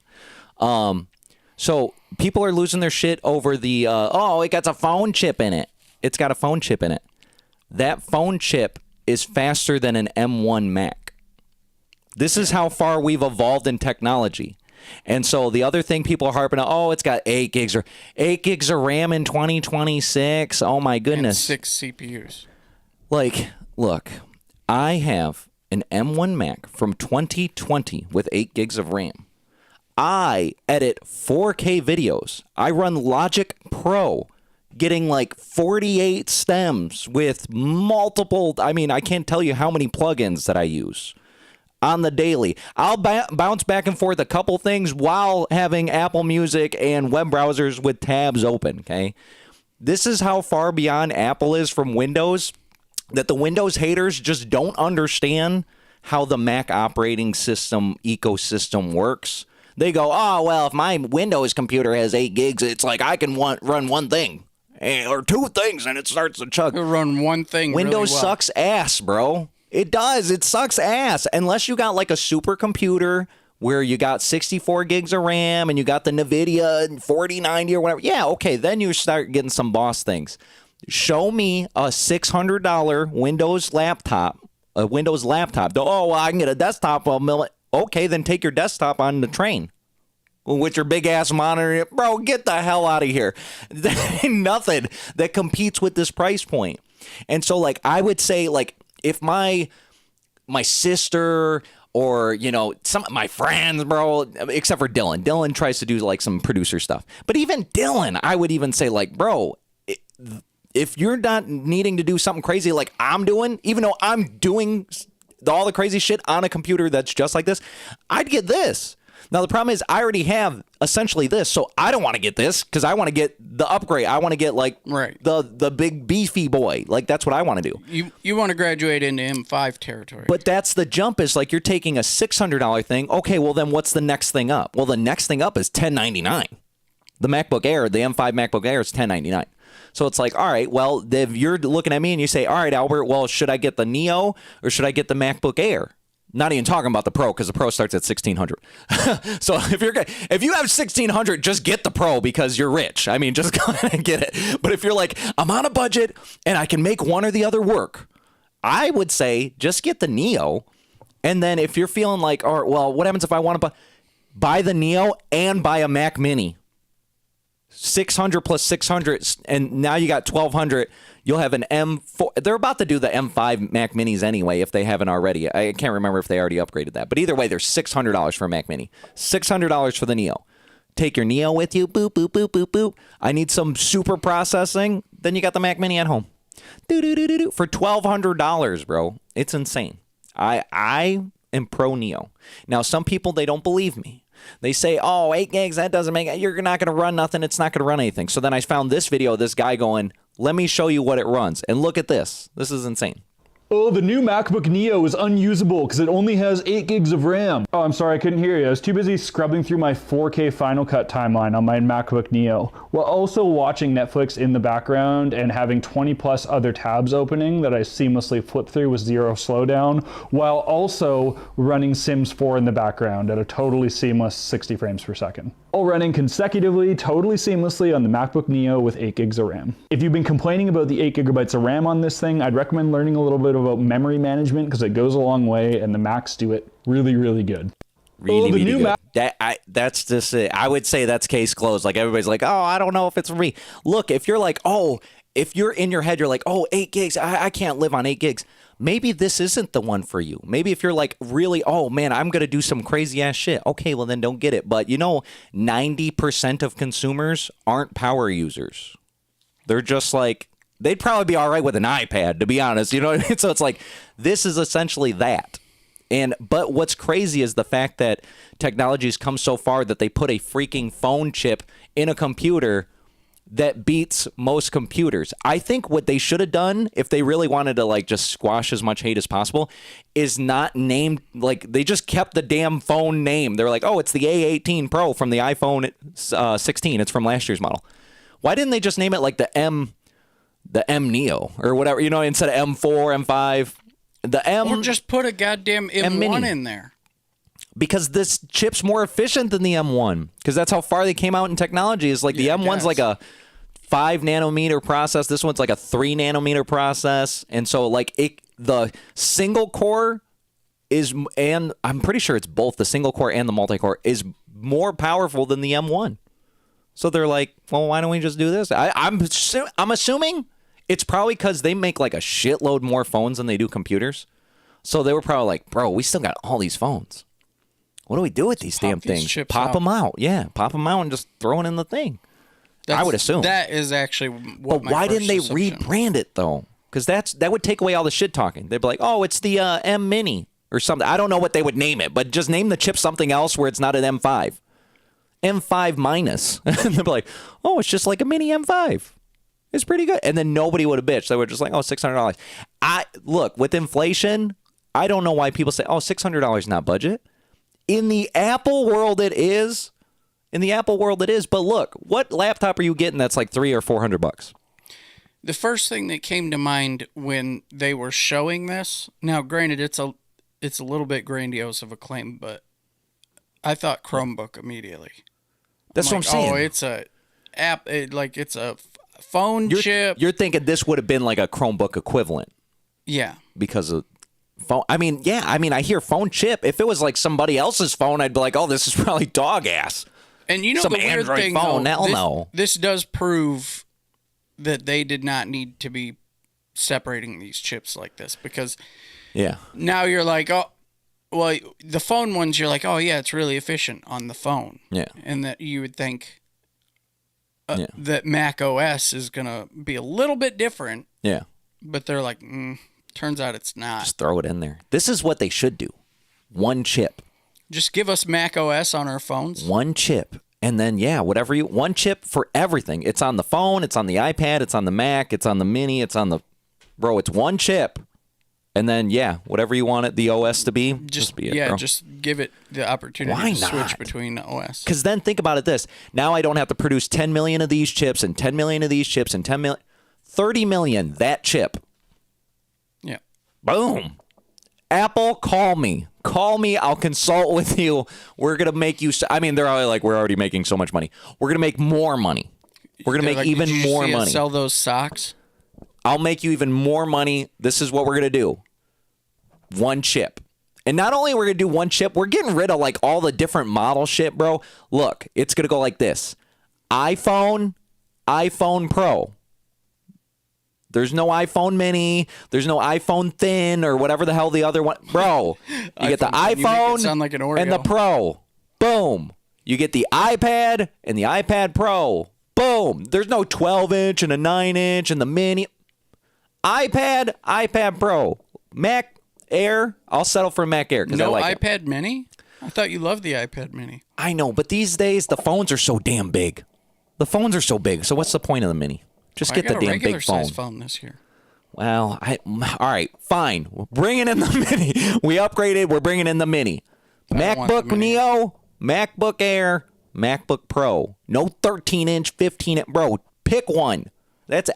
So people are losing their shit over the, it got a phone chip in it. It's got a phone chip in it. That phone chip is faster than an M1 Mac. This is how far we've evolved in technology. And so the other thing people are harping on, oh, it's got 8 gigs of RAM in 2026. Oh my goodness. And 6 CPUs. Like, look, I have an M1 Mac from 2020 with 8 gigs of RAM. I edit 4K videos. I run Logic Pro, getting like 48 stems with multiple, I mean, I can't tell you how many plugins that I use on the daily. I'll bounce back and forth a couple things while having Apple Music and web browsers with tabs open, okay? This is how far beyond Apple is from Windows, that the Windows haters just don't understand how the Mac operating system ecosystem works. They go, oh, well, if my Windows computer has 8 gigs, it's like I can run one thing or 2 things and it starts to chug. Run one thing Windows really well. sucks ass, bro. It does. It sucks ass. Unless you got like a supercomputer where you got 64 gigs of RAM and you got the NVIDIA 4090 or whatever. Yeah, okay, then you start getting some boss things. Show me a $600 Windows laptop, Oh, well, I can get a desktop. Okay, then take your desktop on the train with your big ass monitor. Bro, get the hell out of here. There ain't nothing that competes with this price point. And so, like, I would say, like, if my sister or, you know, some of my friends, bro, except for Dylan. Dylan tries to do, like, some producer stuff. But even Dylan, I would even say, like, bro, if you're not needing to do something crazy like I'm doing, even though I'm doing all the crazy shit on a computer that's just like this, I'd get this. Now, the problem is I already have essentially this, so I don't want to get this because I want to get the upgrade. I want to get, like, the big beefy boy. Like, that's what I want to do. You want to graduate into M5 territory. But that's the jump is, like, you're taking a $600 thing. Okay, well, then what's the next thing up? Well, the next thing up is $1,099. The MacBook Air, the M5 MacBook Air is $1,099. So it's like, all right, well, if you're looking at me and you say, all right, Albert, well, should I get the Neo or should I get the MacBook Air? Not even talking about the Pro because the Pro starts at $1,600. So if you have $1,600, just get the Pro because you're rich. I mean, just go ahead and get it. But if you're like, I'm on a budget and I can make one or the other work, I would say just get the Neo. And then if you're feeling like, all right, well, what happens if I want to buy the Neo and buy a Mac Mini? 600 plus 600, and now you got 1,200. You'll have an M4. They're about to do the M5 Mac Minis anyway, if they haven't already. I can't remember if they already upgraded that. But either way, there's $600 for a Mac Mini. $600 for the Neo. Take your Neo with you. Boop, boop, boop, boop, boop. I need some super processing. Then you got the Mac Mini at home. For $1,200, bro. It's insane. I am pro Neo. Now, some people, they don't believe me. They say, oh, 8 gigs, that doesn't make it. You're not going to run nothing. It's not going to run anything. So then I found this video of this guy going, let me show you what it runs. And look at this. This is insane. Oh, the new MacBook Neo is unusable because it only has 8 gigs of RAM. Oh, I'm sorry, I couldn't hear you. I was too busy scrubbing through my 4K Final Cut timeline on my MacBook Neo, while also watching Netflix in the background and having 20 plus other tabs opening that I seamlessly flip through with zero slowdown, while also running Sims 4 in the background at a totally seamless 60 frames per second. All running consecutively, totally seamlessly on the MacBook Neo with 8 gigs of RAM. If you've been complaining about the 8 gigabytes of RAM on this thing, I'd recommend learning a little bit about memory management because it goes a long way and the Macs do it really, really good. Really good. That's just it. I would say that's case closed. Like everybody's like, oh, I don't know if it's for me. Look, if you're like, oh, if you're in your head, you're like, oh, 8 gigs, I can't live on 8 gigs. Maybe this isn't the one for you. Maybe if you're like really, oh man, I'm going to do some crazy ass shit. Okay, well then don't get it. But 90% of consumers aren't power users. They're just like, they'd probably be all right with an iPad, to be honest. You know what I mean? So it's like, this is essentially that. But what's crazy is the fact that technology has come so far that they put a freaking phone chip in a computer that beats most computers. I think what they should have done, if they really wanted to like just squash as much hate as possible, is not named, like they just kept the damn phone name. They're like, oh, it's the A18 Pro from the iPhone 16. It's from last year's model. Why didn't they just name it like the M Neo or whatever, instead of M4, M5, the M. Or just put a goddamn M1 in there. Because this chip's more efficient than the M1. Because that's how far they came out in technology. Is like the M1's like a 5 nanometer process. This one's like a 3 nanometer process. And so like the single core and I'm pretty sure it's both the single core and the multi-core, is more powerful than the M1. So they're like, well, why don't we just do this? I'm assuming it's probably because they make like a shitload more phones than they do computers. So they were probably like, bro, we still got all these phones. What do we do with these damn things? Pop them out. Yeah, pop them out and just throw it in the thing. I would assume. That is actually what But why didn't they rebrand it, though? Because that would take away all the shit talking. They'd be like, oh, it's the M Mini or something. I don't know what they would name it, but just name the chip something else where it's not an M5. M5 minus. And they'd be like, oh, it's just like a mini M5. It's pretty good. And then nobody would have bitched. They were just like, oh, $600. Look, with inflation, I don't know why people say, oh, $600 not budget. In the Apple world, it is. But look, what laptop are you getting that's like $300 or $400? The first thing that came to mind when they were showing this, now granted, it's a little bit grandiose of a claim, but I thought Chromebook immediately. That's what I'm saying. Oh, it's a app, it's a phone chip. You're thinking this would have been like a Chromebook equivalent. Yeah. Because of phone. I mean, I hear phone chip. If it was like somebody else's phone, I'd be like, oh, this is probably dog ass. And you know, some the weird Android thing, phone. though, No. This does prove that they did not need to be separating these chips like this, because now you're like, oh, well, the phone ones, you're like, oh, yeah, it's really efficient on the phone. Yeah. And that you would think that Mac OS is going to be a little bit different. Yeah. But they're like, turns out it's not. Just throw it in there. This is what they should do. One chip. Just give us Mac OS on our phones. One chip. And then, whatever you... One chip for everything. It's on the phone. It's on the iPad. It's on the Mac. It's on the Mini. It's on the... Bro, it's one chip. And then, whatever you want it, the OS to be, just be it, bro. Just give it the opportunity to switch between OS. Because then think about it this. Now I don't have to produce 10 million of these chips and 10 million of these chips and 10 million... 30 million, that chip. Yeah. Boom. Apple, call me. Call me. I'll consult with you. We're going to make you... I mean, they're already like, we're already making so much money. We're going to make more money. We're going to make even more money. Sell those socks? I'll make you even more money. This is what we're going to do. One chip. And not only we're going to do one chip, we're getting rid of like all the different model shit, bro. Look, it's going to go like this. iPhone Pro. There's no iPhone mini. There's no iPhone thin or whatever the hell the other one. Bro, you get the iPhone and the Pro. Boom. You get the iPad and the iPad Pro. Boom. There's no 12-inch and a 9-inch and the mini. iPad Pro. Mac Air. I'll settle for Mac Air because I like iPad Mini? I thought you loved the iPad Mini. I know, but these days the phones are so damn big. The phones are so big. So what's the point of the Mini? Just get the damn big phone. Phone this year. Well, all right, fine. We're bringing in the Mini. We upgraded. We're bringing in the Mini. MacBook Neo, MacBook Air, MacBook Pro. No 13-inch, 15-inch. Bro, pick one.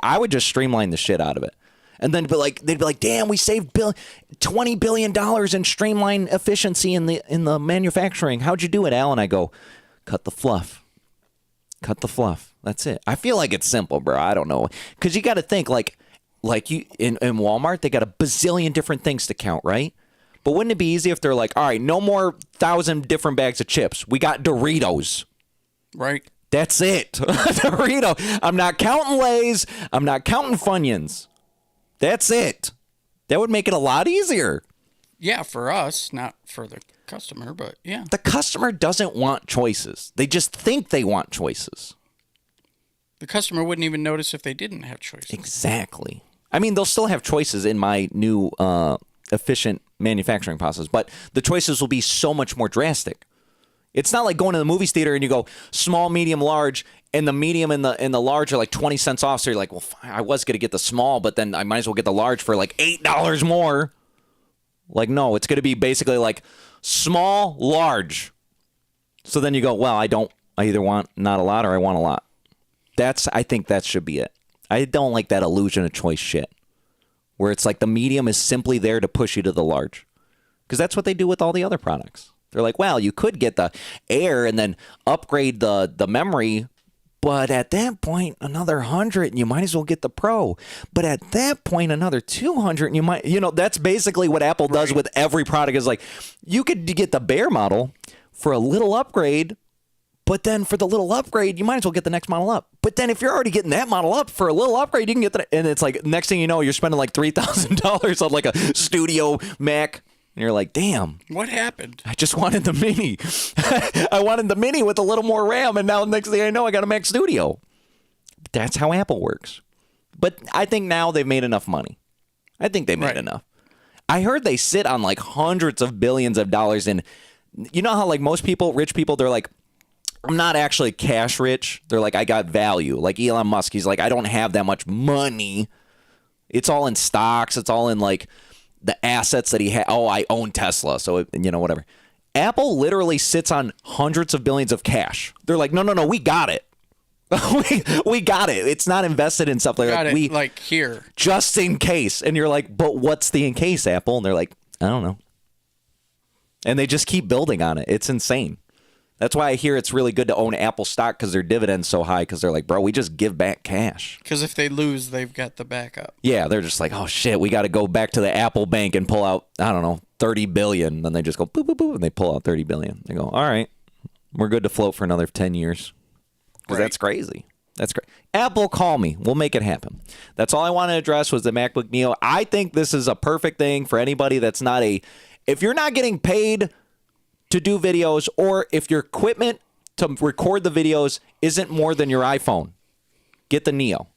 I would just streamline the shit out of it. And then they'd be like, damn, we saved $20 billion in streamline efficiency in the manufacturing. How'd you do it, Al? And I go, cut the fluff. Cut the fluff. That's it. I feel like it's simple, bro. I don't know. Because you got to think like you in Walmart, they got a bazillion different things to count, right? But wouldn't it be easy if they're like, all right, no more 1,000 different bags of chips. We got Doritos. Right. That's it. Dorito. I'm not counting Lay's. I'm not counting Funyuns. That's it. That would make it a lot easier. Yeah, for us, not for the customer, but yeah. The customer doesn't want choices. They just think they want choices. The customer wouldn't even notice if they didn't have choices. Exactly. I mean, they'll still have choices in my new efficient manufacturing process, but the choices will be so much more drastic. It's not like going to the movie theater and you go small, medium, large, and the medium and the large are like 20 cents off. So you're like, well, fine, I was going to get the small, but then I might as well get the large for like $8 more. Like, no, it's going to be basically like small, large. So then you go, well, I either want not a lot or I want a lot. I think that should be it. I don't like that illusion of choice shit where it's like the medium is simply there to push you to the large. Because that's what they do with all the other products. They're like, well, you could get the Air and then upgrade the memory, But at that point, another 100, and you might as well get the Pro. But at that point, another 200, and you might, that's basically what Apple does with every product. Is like, you could get the bare model for a little upgrade, but then for the little upgrade, you might as well get the next model up. But then if you're already getting that model up for a little upgrade, you can get that. And it's like, next thing you know, you're spending like $3,000 on like a studio Mac. And you're like, damn. What happened? I just wanted the Mini. I wanted the Mini with a little more RAM, and now next thing I know, I got a Mac Studio. That's how Apple works. But I think now they've made enough money. I think they made enough. I heard they sit on like hundreds of billions of dollars in. You know how like most people, rich people, they're like, I'm not actually cash rich. They're like, I got value. Like Elon Musk, he's like, I don't have that much money. It's all in stocks. It's all in like the assets that he had. Oh, I own Tesla. So, whatever. Apple literally sits on hundreds of billions of cash. They're like, no, we got it. we got it. It's not invested in stuff. They're like here. Just in case. And you're like, but what's the in case, Apple? And they're like, I don't know. And they just keep building on it. It's insane. That's why I hear it's really good to own Apple stock because their dividend's so high because they're like, bro, we just give back cash. Because if they lose, they've got the backup. Yeah, they're just like, oh, shit, we got to go back to the Apple bank and pull out, I don't know, $30 billion. Then they just go, boop, boop, boop, and they pull out $30 billion. They go, all right, we're good to float for another 10 years. Because that's crazy. That's great. Apple, call me. We'll make it happen. That's all I want to address was the MacBook Neo. I think this is a perfect thing for anybody that's not if you're not getting paid to do videos, or if your equipment to record the videos isn't more than your iPhone, get the Neo.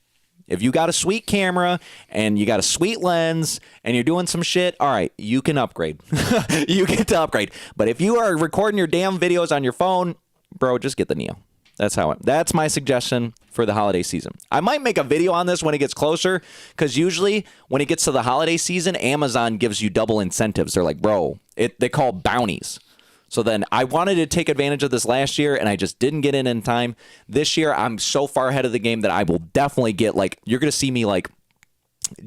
If you got a sweet camera and you got a sweet lens and you're doing some shit, all right, you can upgrade. You get to upgrade. But if you are recording your damn videos on your phone, bro, just get the Neo. That's my suggestion for the holiday season. I might make a video on this when it gets closer, because usually when it gets to the holiday season, Amazon gives you double incentives. They're like, bro, they call bounties. So then I wanted to take advantage of this last year, and I just didn't get in time. This year, I'm so far ahead of the game that I will definitely get, you're going to see me,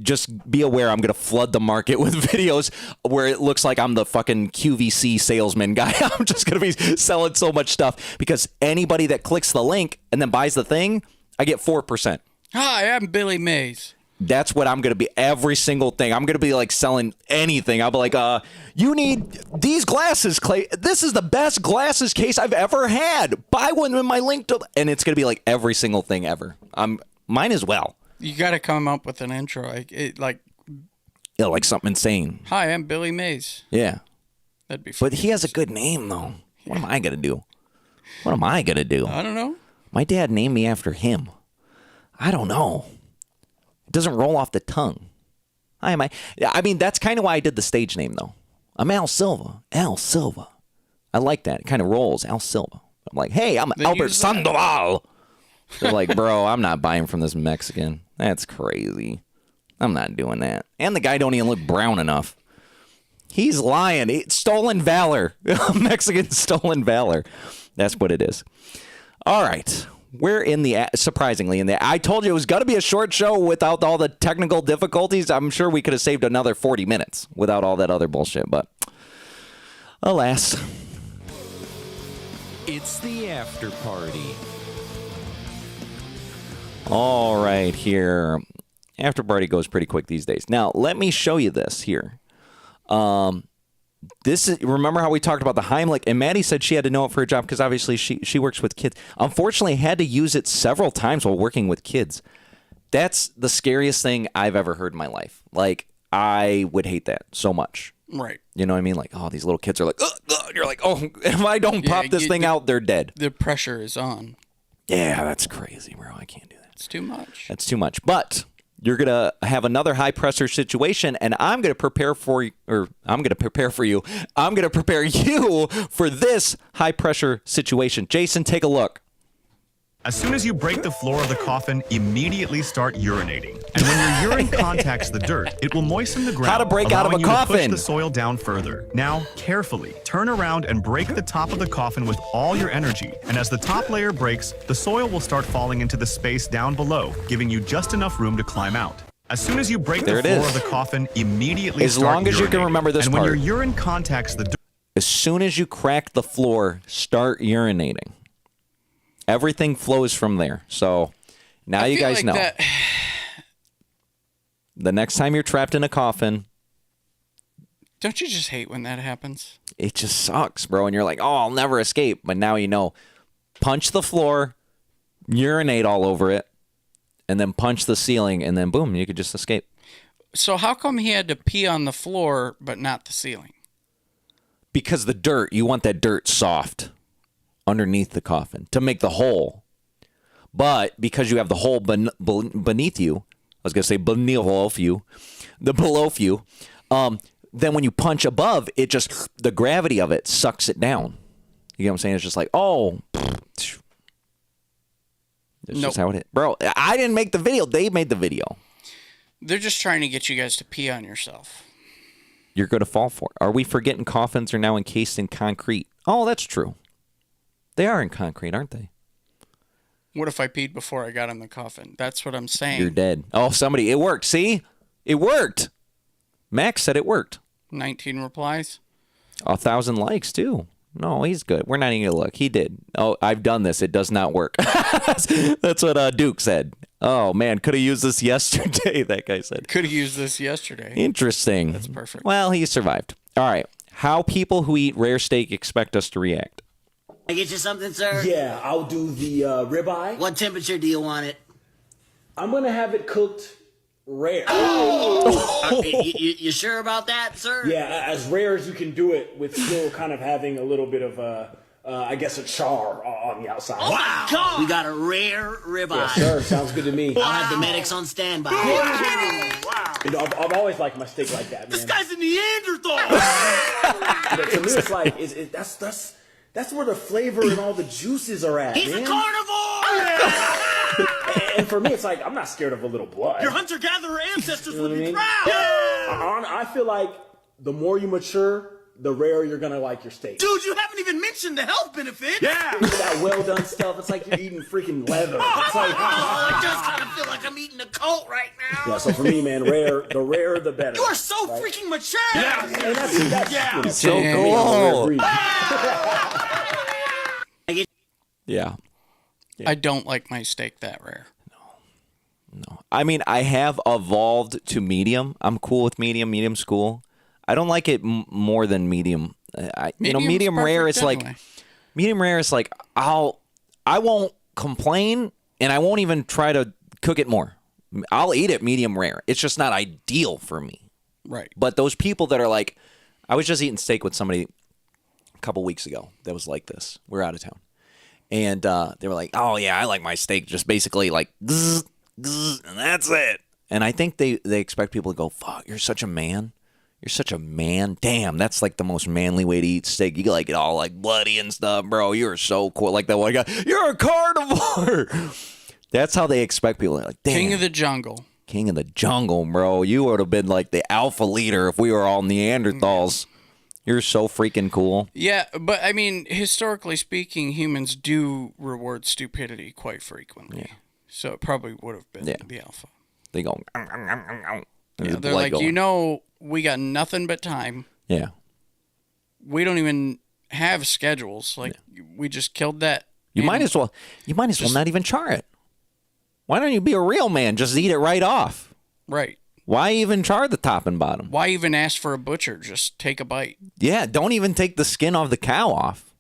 just be aware I'm going to flood the market with videos where it looks like I'm the fucking QVC salesman guy. I'm just going to be selling so much stuff, because anybody that clicks the link and then buys the thing, I get 4%. Hi, I'm Billy Mays. That's what I'm going to be. Every single thing. I'm going to be selling anything. I'll be like, you need these glasses, Clay. This is the best glasses case I've ever had. Buy one with my link to, and it's going to be every single thing ever. Mine as well. You got to come up with an intro. Like something insane. Hi, I'm Billy Mays. Yeah. That'd be fun. But he has a good name, though. What am I going to do? What am I going to do? I don't know. My dad named me after him. I don't know. It doesn't roll off the tongue. I mean, that's kind of why I did the stage name, though. I'm Al Silva. Al Silva. I like that. It kind of rolls. Al Silva. I'm like, hey, I'm Albert Sandoval. They're like, bro, I'm not buying from this Mexican. That's crazy. I'm not doing that. And the guy don't even look brown enough. He's lying. Stolen valor. Mexican stolen valor. That's what it is. All right. We're surprisingly in the, I told you it was going to be a short show without all the technical difficulties. I'm sure we could have saved another 40 minutes without all that other bullshit, but alas. It's the after party. All right, here. After party goes pretty quick these days. Now, let me show you this here. Remember how we talked about the Heimlich, and Maddie said she had to know it for her job because obviously she works with kids. Unfortunately, had to use it several times while working with kids. That's the scariest thing I've ever heard in my life. I would hate that so much. Right. You know what I mean? These little kids are like, ugh, ugh. You're like, oh, if I don't pop this thing out, they're dead. The pressure is on. Yeah, that's crazy, bro. I can't do that. It's too much. That's too much. But you're going to have another high pressure situation, and I'm going to prepare for you. I'm going to prepare you for this high pressure situation. Jason, take a look. As soon as you break the floor of the coffin, immediately start urinating. And when your urine contacts the dirt, it will moisten the ground. How to break out of a coffin. To push the soil down further. Now, carefully, turn around and break the top of the coffin with all your energy. And as the top layer breaks, the soil will start falling into the space down below, giving you just enough room to climb out. As soon as you break the floor of the coffin, immediately as long as you can remember this part. And when your urine contacts the dirt. As soon as you crack the floor, start urinating. Everything flows from there. So now you guys know. The next time you're trapped in a coffin. Don't you just hate when that happens? It just sucks, bro. And you're like, oh, I'll never escape. But now you know. Punch the floor, urinate all over it, and then punch the ceiling, and then boom, you could just escape. So how come he had to pee on the floor but not the ceiling? Because the dirt, you want that dirt soft underneath the coffin to make the hole. But because you have the hole beneath you, I was going to say beneath you, then when you punch above, it just, the gravity of it sucks it down. You know what I'm saying? It's just like, oh, that's just how it is. Bro, I didn't make the video. They made the video. They're just trying to get you guys to pee on yourself. You're going to fall for it. Are we forgetting coffins are now encased in concrete? Oh, that's true. They are in concrete, aren't they? What if I peed before I got in the coffin? That's what I'm saying. You're dead. Oh, somebody, it worked. See? It worked. Max said it worked. 19 replies. 1,000 likes, too. No, he's good. We're not even going to look. He did. Oh, I've done this. It does not work. That's what Duke said. Oh, man. Could have used this yesterday, that guy said. Could have used this yesterday. Interesting. That's perfect. Well, he survived. All right. How people who eat rare steak expect us to react. I get you something, sir? Yeah, I'll do the ribeye. What temperature do you want it? I'm going to have it cooked rare. You sure about that, sir? Yeah, as rare as you can do it with still kind of having a little bit of I guess a char on the outside. Oh my God! We got a rare ribeye. Yeah, sure. Sounds good to me. I'll have the medics on standby. Wow. You know, I've always liked my steak like that, man. This guy's a Neanderthal. To me, it's like that's where the flavor and all the juices are at. He's man. a carnivore. And for me, it's like I'm not scared of a little blood. Your hunter-gatherer ancestors would be mean? proud. I feel like the more you mature, the rarer you're gonna like your steak. Dude, you haven't even mentioned the health benefits. Yeah, that well done stuff. It's like you're eating freaking leather. It's like, I just kind of feel like I'm eating a colt right now. Yeah, so for me, man, the rarer the better. You are so freaking mature. Yeah, and that's yeah. You know, So cool. Yeah. I don't like my steak that rare. No. I mean, I have evolved to medium. I'm cool with medium school. I don't like it more than medium. Medium rare is anyway. like, medium rare is like, I won't complain and I won't even try to cook it more. I'll eat it medium rare. It's just not ideal for me. Right. But those people that are like, I was just eating steak with somebody a couple weeks ago that was like this. We're out of town. And they were like, oh, yeah, I like my steak just basically like, zzz, zzz, and that's it. And I think they expect people to go, fuck, you're such a man. You're such a man. Damn, that's like the most manly way to eat steak. You like it all like bloody and stuff, bro. You're so cool. Like that one guy, you're a carnivore. That's how they expect people. Like, damn. King of the jungle. King of the jungle, bro. You would have been like the alpha leader if we were all Neanderthals. You're so freaking cool. Yeah, but I mean, historically speaking, humans do reward stupidity quite frequently. Yeah. So it probably would have been the alpha. They go, Yeah, they're like, you know, we got nothing but time. Yeah. We don't even have schedules. Like, we just killed that. You might as well not even char it. Why don't you be a real man? Just eat it right off. Right. Why even char the top and bottom? Why even ask for a butcher? Just take a bite. Yeah, don't even take the skin off the cow off.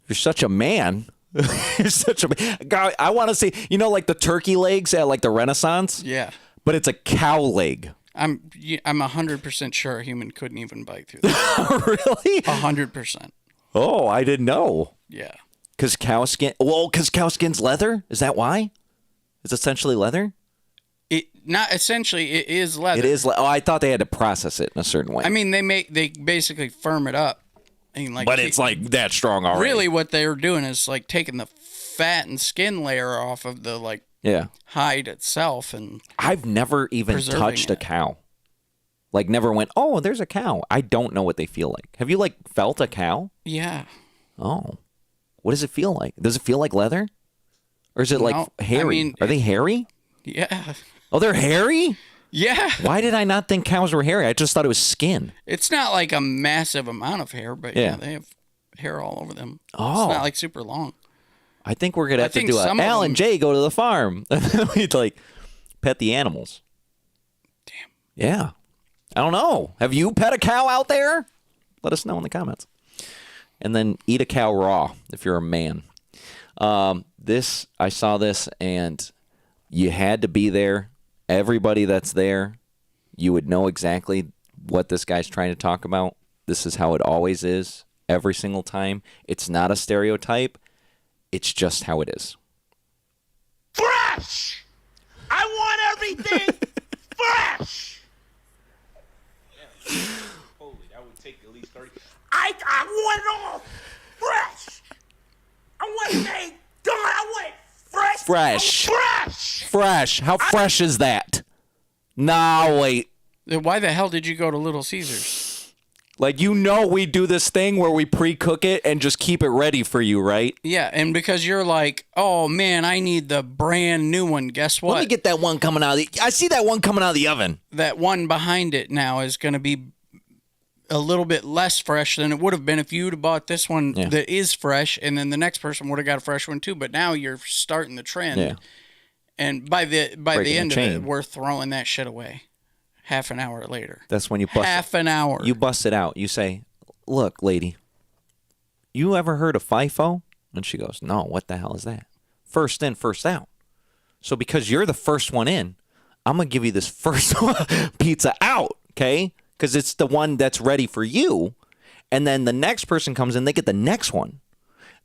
You're such a man. You're such a man. God, I want to see, you know, like the turkey legs at like the Renaissance? Yeah. But it's a cow leg. I'm 100% sure a human couldn't even bite through that. Really? 100%. Oh, I didn't know. Yeah. Because cow skin's leather? Is that why? It's essentially leather? Not essentially, it is leather. It is. I thought they had to process it in a certain way. I mean, they basically firm it up. And like, but it's like that strong already. Really, what they're doing is like taking the fat and skin layer off of the hide itself, and I've never even touched a cow. Like, never went, oh, there's a cow. I don't know what they feel like. Have you like felt a cow? Yeah. Oh, what does it feel like? Does it feel like leather, or is it like hairy? I mean, are they hairy? Yeah. Oh, they're hairy? Yeah. Why did I not think cows were hairy? I just thought it was skin. It's not like a massive amount of hair, but yeah, they have hair all over them. Oh. It's not like super long. I think we're gonna have to do a Al and Jay go to the farm. We'd like pet the animals. Damn. Yeah. I don't know. Have you pet a cow out there? Let us know in the comments. And then eat a cow raw if you're a man. I saw this and you had to be there. Everybody that's there, you would know exactly what this guy's trying to talk about. This is how it always is every single time. It's not a stereotype. It's just how it is. Fresh! I want everything fresh! Holy, that would take at least 30. I want it all fresh! I want it done! I want it fresh! Fresh. Fresh! Fresh. How fresh is that? Nah, wait. Then why the hell did you go to Little Caesars? Like, you know we do this thing where we pre-cook it and just keep it ready for you, right? Yeah, and because you're like, oh, man, I need the brand new one. Guess what? Let me get that one coming out of the... I see that one coming out of the oven. That one behind it now is going to be a little bit less fresh than it would have been if you'd have bought this one that is fresh, and then the next person would have got a fresh one too. But now you're starting the trend. Yeah. And by the end of chain. it, we're throwing that shit away. Half an hour later. That's when you bust Half an hour. You bust it out. You say, look, lady, you ever heard of FIFO? And she goes, no, what the hell is that? First in, first out. So because you're the first one in, I'm going to give you this first pizza out, okay? Because it's the one that's ready for you. And then the next person comes in, they get the next one.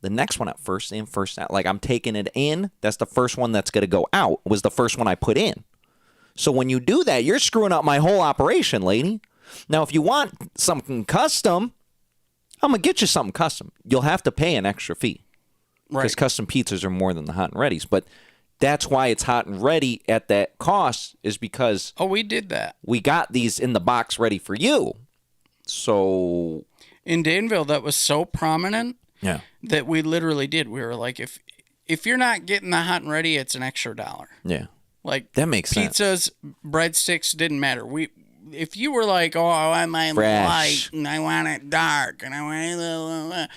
The next one out, first in, first out. Like, I'm taking it in. That's the first one that's going to go out. Was the first one I put in. So when you do that, you're screwing up my whole operation, lady. Now, if you want something custom, I'm going to get you something custom. You'll have to pay an extra fee. Right. Because custom pizzas are more than the hot and readies. But that's why it's hot and ready at that cost, is because... Oh, we did that. We got these in the box ready for you. So... In Danville, that was so prominent that we literally did. We were like, if you're not getting the hot and ready, it's an extra $1. Yeah. Like, that makes pizzas, sense. Breadsticks didn't matter. If you were like, oh, I want light and I want it dark and I want it,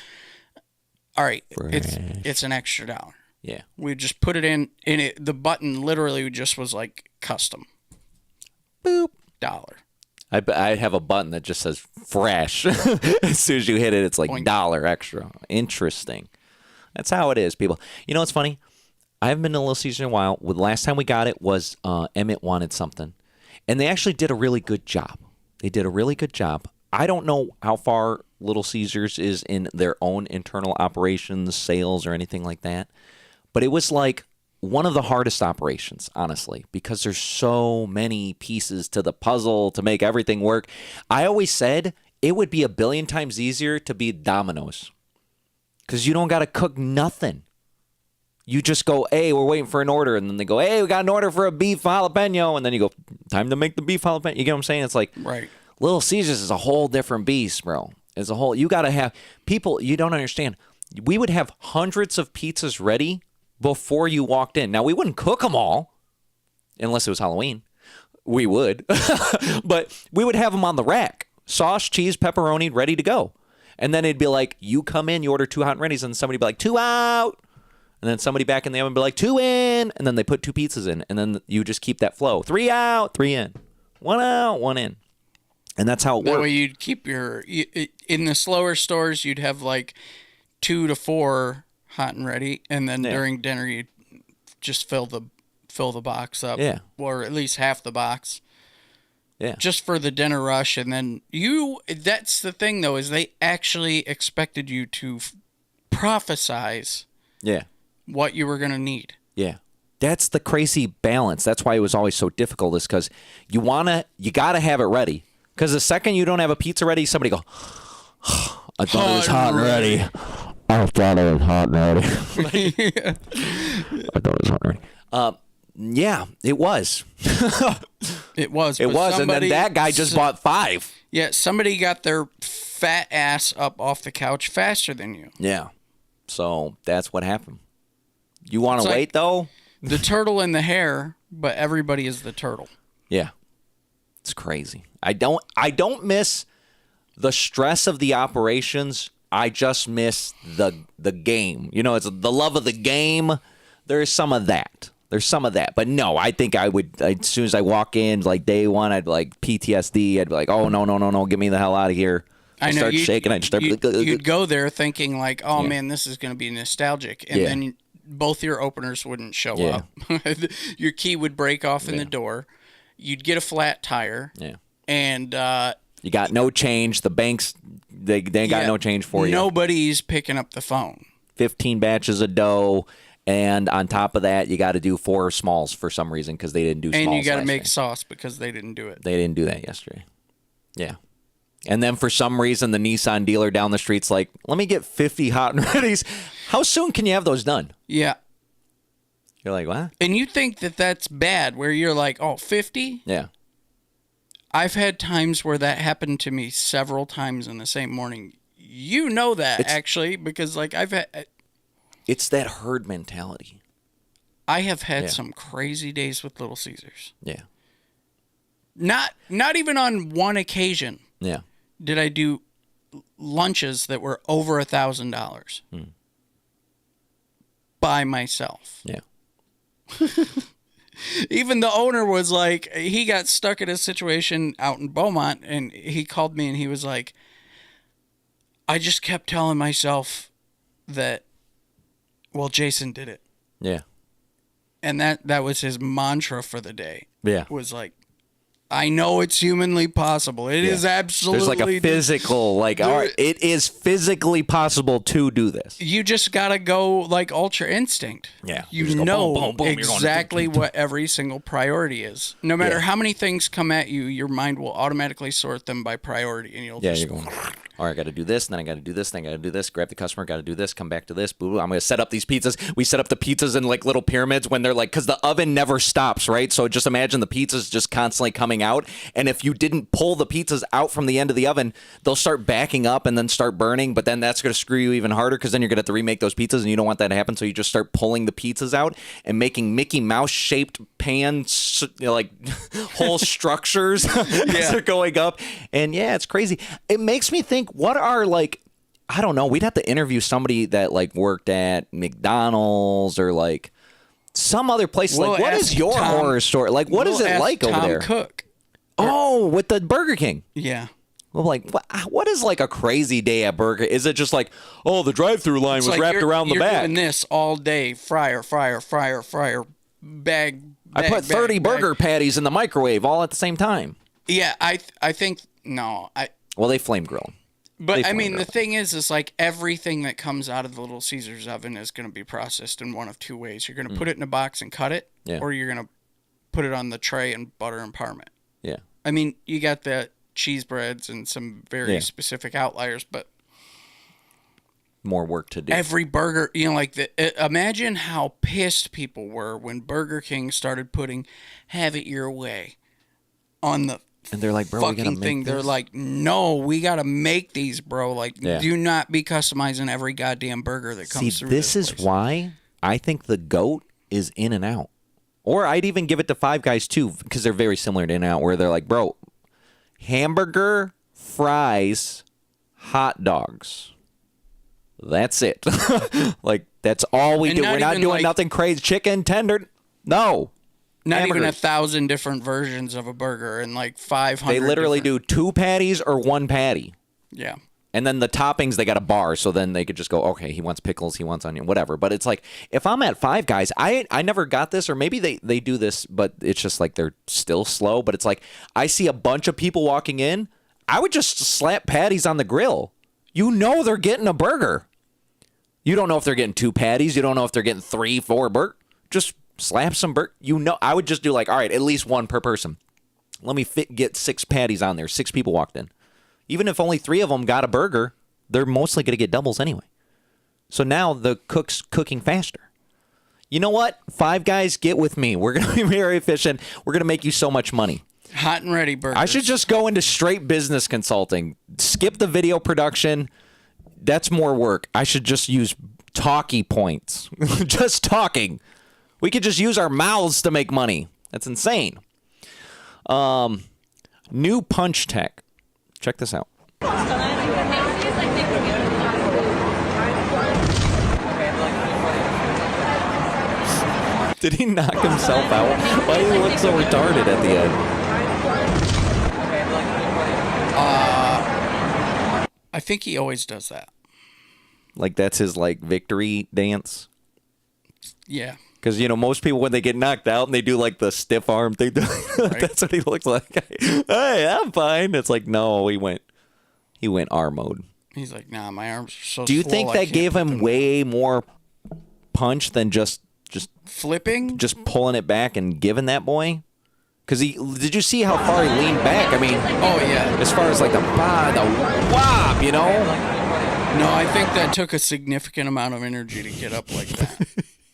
all right, it's an extra $1. Yeah, we just put it in, and the button literally just was like custom. Boop. $1. I have a button that just says fresh. As soon as you hit it, it's like $1 extra. Interesting. That's how it is, people. You know what's funny? I haven't been to Little Caesars in a while. The last time we got it was Emmett wanted something. And they actually did a really good job. They did a really good job. I don't know how far Little Caesars is in their own internal operations, sales, or anything like that. But it was like one of the hardest operations, honestly, because there's so many pieces to the puzzle to make everything work. I always said it would be a billion times easier to be Domino's because you don't got to cook nothing. You just go, hey, we're waiting for an order. And then they go, hey, we got an order for a beef jalapeno. And then you go, time to make the beef jalapeno. You get what I'm saying? It's like, right. Little Caesars is a whole different beast, bro. It's a whole, you got to have people, you don't understand. We would have hundreds of pizzas ready before you walked in. Now, we wouldn't cook them all unless it was Halloween. We would. But we would have them on the rack. Sauce, cheese, pepperoni, ready to go. And then it'd be like, you come in, you order 2 hot and readies, and somebody'd be like, 2 out. And then somebody back in the oven would be like, 2 in. And then they put 2 pizzas in. And then you just keep that flow. 3 out, 3 in. 1 out, 1 in. And that's how it works. That way you'd keep in the slower stores, you'd have like 2 to 4 hot and ready. And then during dinner, you'd just fill the box up. Yeah. Or at least half the box. Yeah. Just for the dinner rush. And then that's the thing though, is they actually expected you to prophesize. Yeah. What you were going to need. Yeah. That's the crazy balance. That's why it was always so difficult, is because you got to have it ready. Because the second you don't have a pizza ready, somebody go, I thought it was hot and ready. I thought it was hot and ready. I thought it was hot and ready. Yeah, it was. It was. It was, and then that guy just bought 5. Yeah, somebody got their fat ass up off the couch faster than you. Yeah. So that's what happened. You want to wait, though? The turtle in the hare, but everybody is the turtle. Yeah. It's crazy. I don't miss the stress of the operations I just miss the game. You know, it's the love of the game. There's some of that. But no, I think I would, as soon as I walk in, like day one, I'd like PTSD. I'd be like, oh, no, get me the hell out of here. I know, start shaking. I'd start. You'd go there thinking like, oh man, this is going to be nostalgic, and then both your openers wouldn't show up. Your key would break off in the door. You'd get a flat tire. Yeah. And you got no change. The banks, they ain't got no change for you. Nobody's picking up the phone. 15 batches of dough. And on top of that, you got to do 4 smalls for some reason because they didn't do smalls. And you got to last make year. sauce because they didn't do it. They didn't do that yesterday. Yeah. And then for some reason, the Nissan dealer down the street's like, let me get 50 hot and readies. How soon can you have those done? Yeah. You're like, what? And you think that that's bad, where you're like, oh, 50? Yeah. I've had times where that happened to me several times in the same morning. You know that, actually, because like I've had... It's that herd mentality. I have had some crazy days with Little Caesars. Yeah. Not even on one occasion. Yeah. Did I do lunches that were over $1,000 by myself? Yeah. Even the owner was like, he got stuck in a situation out in Beaumont, and he called me and he was like, I just kept telling myself that, well, Jason did it. Yeah. And that was his mantra for the day. Yeah. Was like, I know it's humanly possible. It is absolutely. There's like a physical, like, all right, it is physically possible to do this. You just got to go like Ultra Instinct. Yeah. You go know boom, boom, boom. exactly what every single priority is. No matter how many things come at you, your mind will automatically sort them by priority. And you'll just. You're going, all right, I got to do this, and then I got to do this, then I got to do this, grab the customer, got to do this, come back to this, boo, I'm going to set up these pizzas. We set up the pizzas in like little pyramids when they're like, because the oven never stops, right? So just imagine the pizzas just constantly coming out, and if you didn't pull the pizzas out from the end of the oven, they'll start backing up and then start burning, but then that's going to screw you even harder because then you're going to have to remake those pizzas, and you don't want that to happen, so you just start pulling the pizzas out and making Mickey Mouse-shaped pans, you know, like whole structures as they're going up, and it's crazy. It makes me think, what are like, I don't know, we'd have to interview somebody that like worked at McDonald's or like some other place. We'll like, what is your horror story? Like, what is it like over there? Cook. Oh, with the Burger King. Yeah. Well, like, what is like a crazy day at Burger? Is it just like, oh, the drive-through line was wrapped around the back? You're doing this all day, fryer, bag. I put 30 burger patties in the microwave all at the same time. Yeah, I think well, they flame grill them. But I mean, the thing is like everything that comes out of the Little Caesars oven is going to be processed in one of two ways. You're going to put it in a box and cut it, or you're going to put it on the tray and butter and parm it. Yeah. I mean, you got the cheese breads and some very specific outliers, but more work to do. Every burger, you know, like imagine how pissed people were when Burger King started putting "Have it your way" on the. And they're like, bro, we gotta make thing. this? They're like, no, we gotta make these, bro. Like, do not be customizing every goddamn burger that comes through. This is why I think the GOAT is In-N-Out. Or I'd even give it to Five Guys too, because they're very similar to In-N-Out, where they're like, bro, hamburger, fries, hot dogs. That's it. Like, that's all we do. We're not doing like, nothing crazy. Chicken, tender. No. Not even 1,000 different versions of a burger and like 500. They literally do 2 patties or 1 patty. Yeah. And then the toppings, they got a bar, so then they could just go, okay, he wants pickles, he wants onion, whatever. But it's like, if I'm at Five Guys, I never got this, or maybe they do this, but it's just like they're still slow. But it's like, I see a bunch of people walking in, I would just slap patties on the grill. You know they're getting a burger. You don't know if they're getting 2 patties. You don't know if they're getting 3, 4 burgers. Just slap some burger. You know, I would just do like, all right, at least 1 per person. Let me get 6 patties on there. 6 people walked in. Even if only 3 of them got a burger, they're mostly going to get doubles anyway. So now the cook's cooking faster. You know what? Five Guys, get with me. We're going to be very efficient. We're going to make you so much money. Hot and ready burgers. I should just go into straight business consulting. Skip the video production. That's more work. I should just use talkie points. Just talking. We could just use our mouths to make money. That's insane. New punch tech. Check this out. Did he knock himself out? Why do he look so retarded at the end? I think he always does that. Like that's his like victory dance. Yeah. Because you know most people when they get knocked out and they do like the stiff arm thing, that's what he looks like. Hey, I'm fine. It's like no, he went R mode. He's like, nah, my arms are so. Do you swole, think I that can't gave put him them way more punch than just flipping, just pulling it back and giving that boy? Because did you see how far he leaned back? I mean, oh yeah, as far as like the whop, you know. No, I think that took a significant amount of energy to get up like that.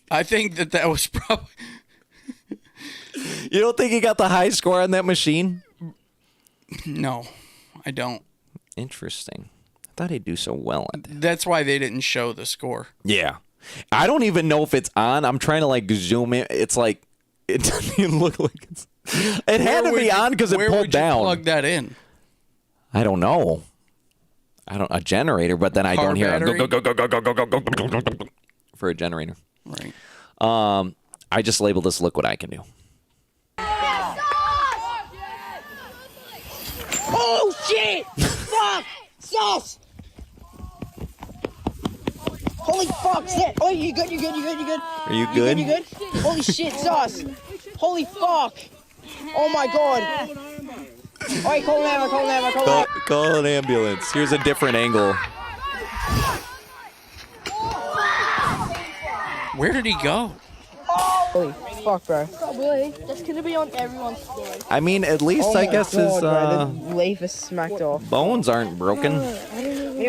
I think that was probably. You don't think he got the high score on that machine? No, I don't. Interesting. I thought he'd do so well at that. That's why they didn't show the score. Yeah. I don't even know if it's on. I'm trying to like zoom in. It's like it doesn't even look like it's. It had to be on because it Where pulled would you down. plug that in? I don't know. A generator, but then I Car don't hear a battery? go for a generator. Right. I just labeled this. Look what I can do. Oh shit! Fuck! Sauce! Holy fuck! Shit! Oh, you good? You good? You good? You good? Are you good? You good? Holy shit! Sauce! Holy fuck! Oh my god! Alright, call an ambulance! Call an ambulance! Call an ambulance. Here's a different angle. Where did he go? Holy fuck, bro! Probably. That's gonna be on everyone's story. I mean, at least I guess his the leaf is smacked off. bones aren't broken.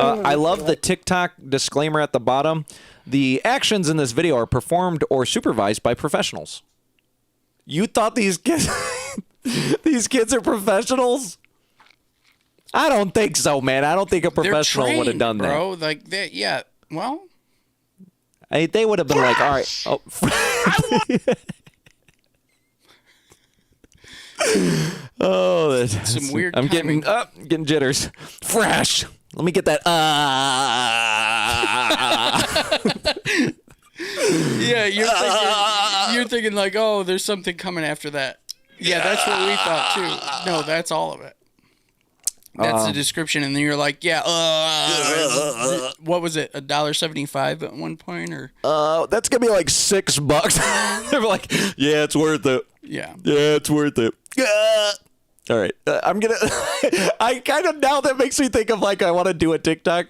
I love the TikTok disclaimer at the bottom. The actions in this video are performed or supervised by professionals. You thought these kids are professionals? I don't think so, man. I don't think a professional would have done that. Bro, like that. Yeah. Well, they would have been like, all right. Oh, oh that's some weird. I'm getting jitters. Fresh. Let me get that. Yeah, you're thinking like, oh, there's something coming after that. Yeah, that's what we thought too. No, that's all of it. That's the description, and then you're like, yeah. What was it? $1.75 at one point, or? That's gonna be like $6. They're like, yeah, it's worth it. Yeah. Yeah, it's worth it. All right, I'm gonna. I kind of now that makes me think of like I want to do a TikTok.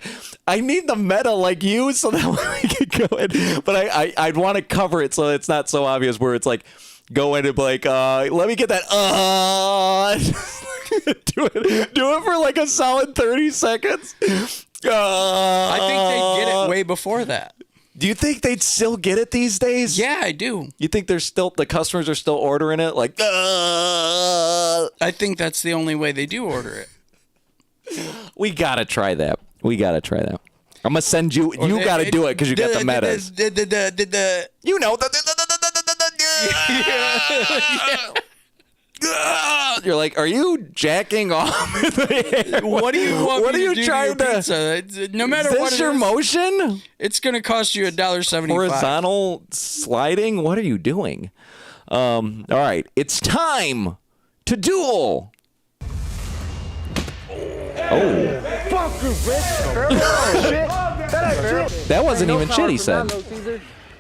I need the meta like you so that way we can go in. But I'd want to cover it so it's not so obvious where it's like go in and be like, let me get that. Do it for like a solid 30 seconds. I think they get it way before that. Do you think they'd still get it these days? Yeah, I do. You think the customers are still ordering it? Like, I think that's the only way they do order it. We gotta try that. I'm gonna send you. You gotta do it because you got the metas. You know You're like, are you jacking off? What do you want? What me are you to do trying to your to? pizza? No matter Is what this it your is, motion? it's gonna cost you $1.75. Horizontal sliding. What are you doing? All right, it's time to duel. Oh. Fuck you, bitch! That wasn't even shit, he said.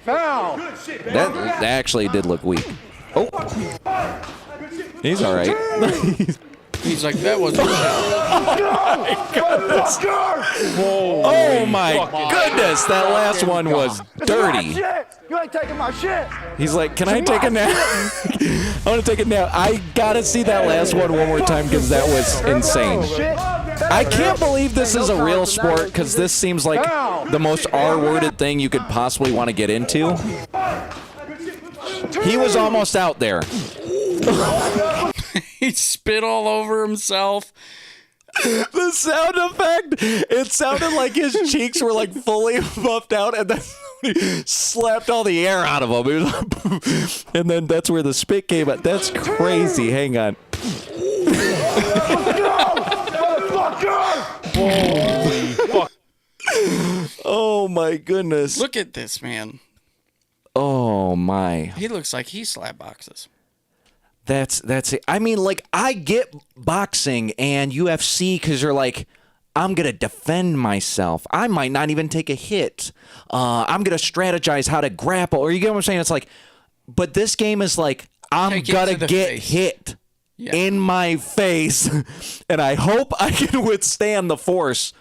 Foul! That actually did look weak. Oh. He's all right. He's like, that wasn't Oh my goodness, that last one was dirty. You ain't taking my shit! He's like, can I take a nap? I want to take a nap. I gotta see that last one more time because that was insane. I can't believe this is a real sport because this seems like the most R-worded thing you could possibly want to get into. He was almost out there. He spit all over himself. The sound effect, it sounded like his cheeks were like fully puffed out and then he slapped all the air out of him. He was like, and then that's where the spit came out. That's crazy. Hang on. Holy fuck. Oh my goodness. Look at this, man. Oh my. He looks like he slap boxes. That's it. I mean, like, I get boxing and UFC because you're like, I'm going to defend myself. I might not even take a hit. I'm going to strategize how to grapple. Or you get what I'm saying? It's like, but this game is like, I'm going to get hit in my face. And I hope I can withstand the force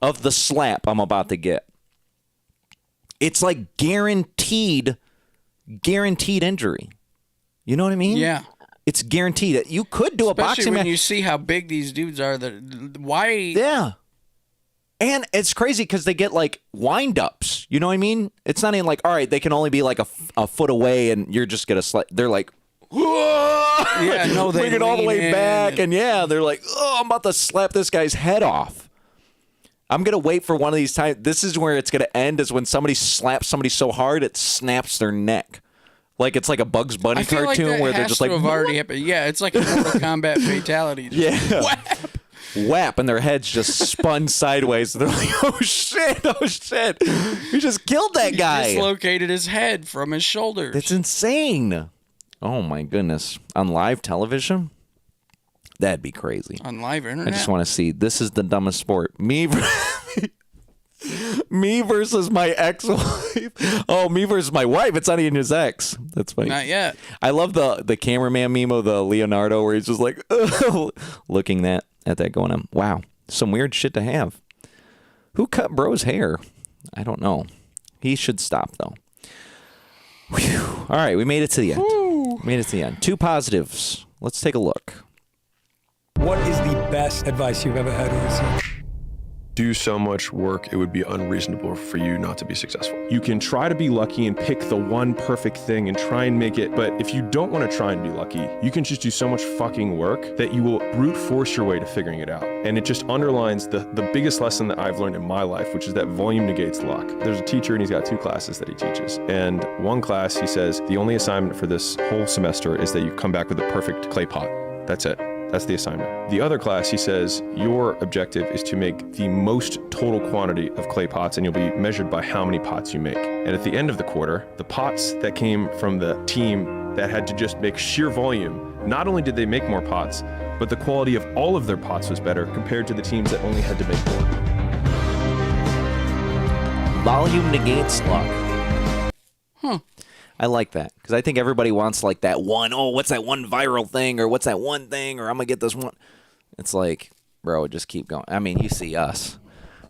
of the slap I'm about to get. It's like guaranteed injury. You know what I mean? Yeah. It's guaranteed. You could do a boxing when match. you see how big these dudes are. Why? Yeah. And it's crazy because they get like wind-ups. You know what I mean? It's not even like, all right, they can only be like a foot away and you're just going to they're like, yeah, no, they bring it all the way back. And yeah, they're like, oh, I'm about to slap this guy's head off. I'm going to wait for one of these times. This is where it's going to end, is when somebody slaps somebody so hard it snaps their neck. Like it's like a Bugs Bunny cartoon where they're just like, have already happened. Yeah, it's like a Mortal Kombat fatality. Yeah. Whap, and their heads just spun sideways. They're like, oh shit, you just killed that guy. He dislocated his head from his shoulders. It's insane. Oh my goodness. On live television? That'd be crazy. On live internet? I just want to see. This is the dumbest sport. Me versus my ex-wife. Oh, me versus my wife. It's not even his ex. That's funny. Not yet. I love the cameraman meme of the Leonardo where he's just like looking at that going on. Wow. Some weird shit to have. Who cut bro's hair? I don't know. He should stop though. Whew. All right, we made it to the end. 2 positives. Let's take a look. What is the best advice you've ever had or received? Do so much work, it would be unreasonable for you not to be successful. You can try to be lucky and pick the one perfect thing and try and make it, but if you don't want to try and be lucky, you can just do so much fucking work that you will brute force your way to figuring it out. And it just underlines the biggest lesson that I've learned in my life, which is that volume negates luck. There's a teacher and he's got 2 classes that he teaches. And one class, he says, the only assignment for this whole semester is that you come back with a perfect clay pot. That's it. That's the assignment. The other class, he says, your objective is to make the most total quantity of clay pots, and you'll be measured by how many pots you make. And at the end of the quarter, the pots that came from the team that had to just make sheer volume, not only did they make more pots, but the quality of all of their pots was better compared to the teams that only had to make more. Volume negates luck. I like that because I think everybody wants like that one, oh, what's that one viral thing, or what's that one thing, or I'm going to get this one. It's like, bro, just keep going. I mean, you see us.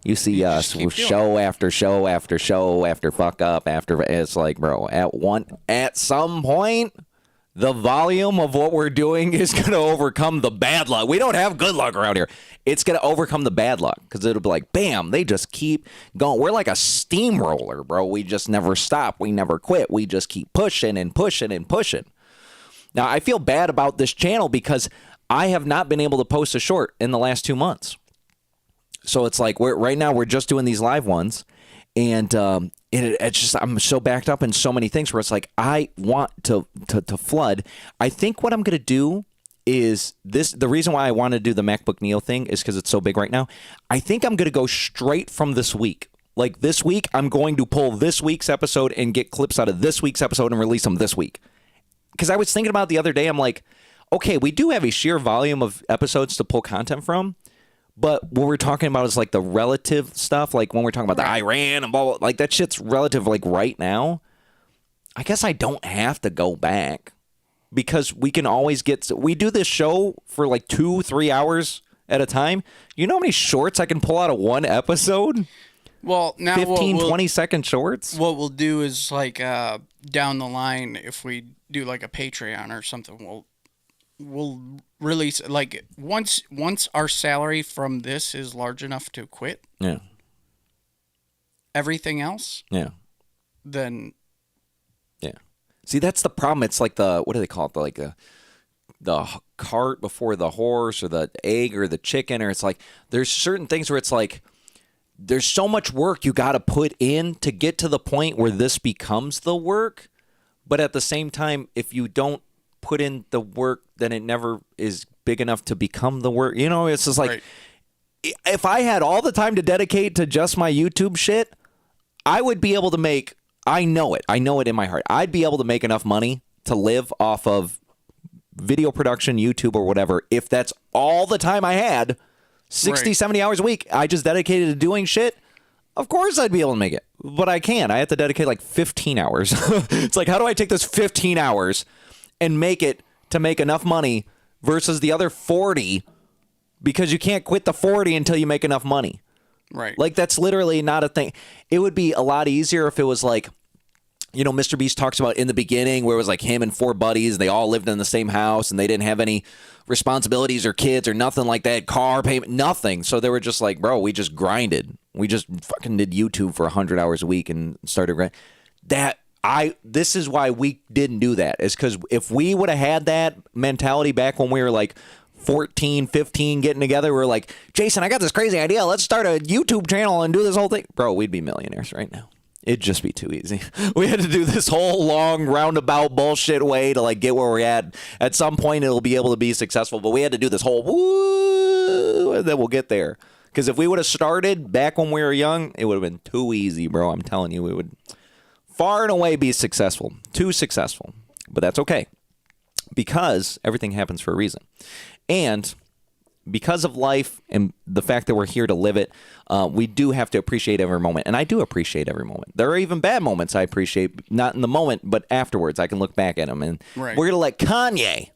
You see us with show after show after show after fuck up after. It's like, bro, at some point, the volume of what we're doing is going to overcome the bad luck. We don't have good luck around here. It's going to overcome the bad luck because it'll be like, bam, they just keep going. We're like a steamroller, bro. We just never stop. We never quit. We just keep pushing and pushing and pushing. Now, I feel bad about this channel because I have not been able to post a short in the last 2 months. So it's like right now we're just doing these live ones. And it's just, I'm so backed up in so many things where it's like, I want to flood. I think what I'm going to do is the reason why I want to do the MacBook Neo thing is because it's so big right now. I think I'm going to go straight from this week. Like this week, I'm going to pull this week's episode and get clips out of this week's episode and release them this week. Because I was thinking about it the other day, I'm like, okay, we do have a sheer volume of episodes to pull content from. But what we're talking about is like the relative stuff, like when we're talking about the Iran and blah, blah, like that shit's relative like right now. I guess I don't have to go back because we can always we do this show for like 2-3 hours at a time. You know how many shorts I can pull out of one episode? Well, now 20-second shorts. What we'll do is like down the line, if we do like a Patreon or something, we'll release like once our salary from this is large enough to quit. Yeah. Everything else. Yeah. Then. Yeah. See, that's the problem. It's like what do they call it? Like the cart before the horse, or the egg or the chicken, or it's like there's certain things where it's like there's so much work you got to put in to get to the point where this becomes the work. But at the same time, if you don't put in the work, then it never is big enough to become the work. You know, it's just like, if I had all the time to dedicate to just my YouTube shit, I would be able to make I know it. I know it in my heart. I'd be able to make enough money to live off of video production, YouTube, or whatever, if that's all the time I had, 60, 70 hours a week, I just dedicated to doing shit. Of course I'd be able to make it, but I can't. I have to dedicate like 15 hours. It's like, how do I take this 15 hours and make it to make enough money versus the other 40? Because you can't quit the 40 until you make enough money. Right. Like, that's literally not a thing. It would be a lot easier if it was like, you know, Mr. Beast talks about in the beginning where it was like him and 4 buddies. They all lived in the same house and they didn't have any responsibilities or kids or nothing like that. Car payment, nothing. So they were just like, bro, we just grinded. We just fucking did YouTube for 100 hours a week and started grinding. This is why we didn't do that. Is because if we would have had that mentality back when we were like 14, 15 getting together, we were like, Jason, I got this crazy idea. Let's start a YouTube channel and do this whole thing. Bro, we'd be millionaires right now. It'd just be too easy. We had to do this whole long roundabout bullshit way to like get where we're at. At some point, it'll be able to be successful, but we had to do this whole woo, and then we'll get there. Because if we would have started back when we were young, it would have been too easy, bro. I'm telling you, we would far and away be successful. Too successful. But that's okay. Because everything happens for a reason. And because of life and the fact that we're here to live it, we do have to appreciate every moment. And I do appreciate every moment. There are even bad moments I appreciate, not in the moment, but afterwards. I can look back at them. And we're going to let Kanye,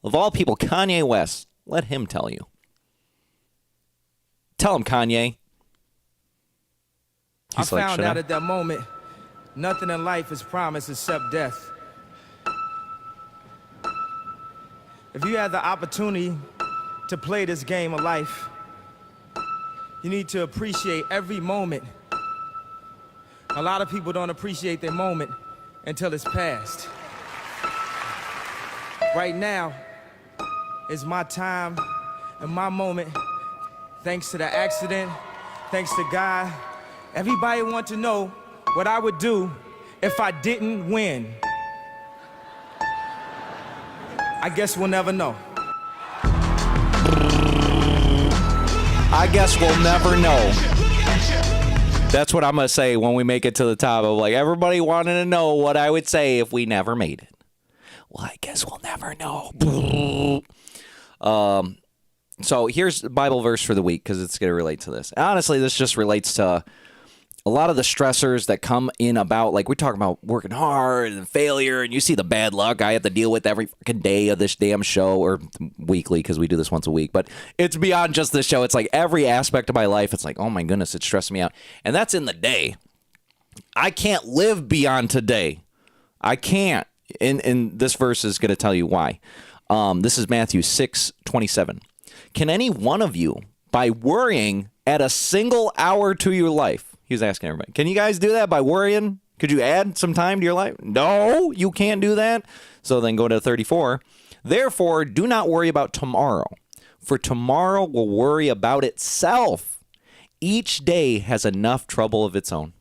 of all people, Kanye West, let him tell you. Tell him, Kanye. I found out at that moment, nothing in life is promised except death. If you had the opportunity to play this game of life, you need to appreciate every moment. A lot of people don't appreciate their moment until it's past. Right now is my time and my moment. Thanks to the accident, thanks to God. Everybody want to know what I would do if I didn't win. I guess we'll never know. I guess we'll never know. That's what I'm going to say when we make it to the top. Of like, everybody wanted to know what I would say if we never made it. Well, I guess we'll never know. So here's the Bible verse for the week because it's going to relate to this. Honestly, this just relates to a lot of the stressors that come in about, like we talk about working hard and failure, and you see the bad luck I have to deal with every fucking day of this damn show, or weekly because we do this once a week. But it's beyond just this show. It's like every aspect of my life. It's like, oh my goodness, it's stressing me out. And that's in the day. I can't live beyond today. I can't. And this verse is going to tell you why. This is Matthew 6:27. Can any one of you, by worrying, add a single hour to your life? He was asking everybody. Can you guys do that by worrying? Could you add some time to your life? No, you can't do that. So then go to 34. Therefore, do not worry about tomorrow, for tomorrow will worry about itself. Each day has enough trouble of its own.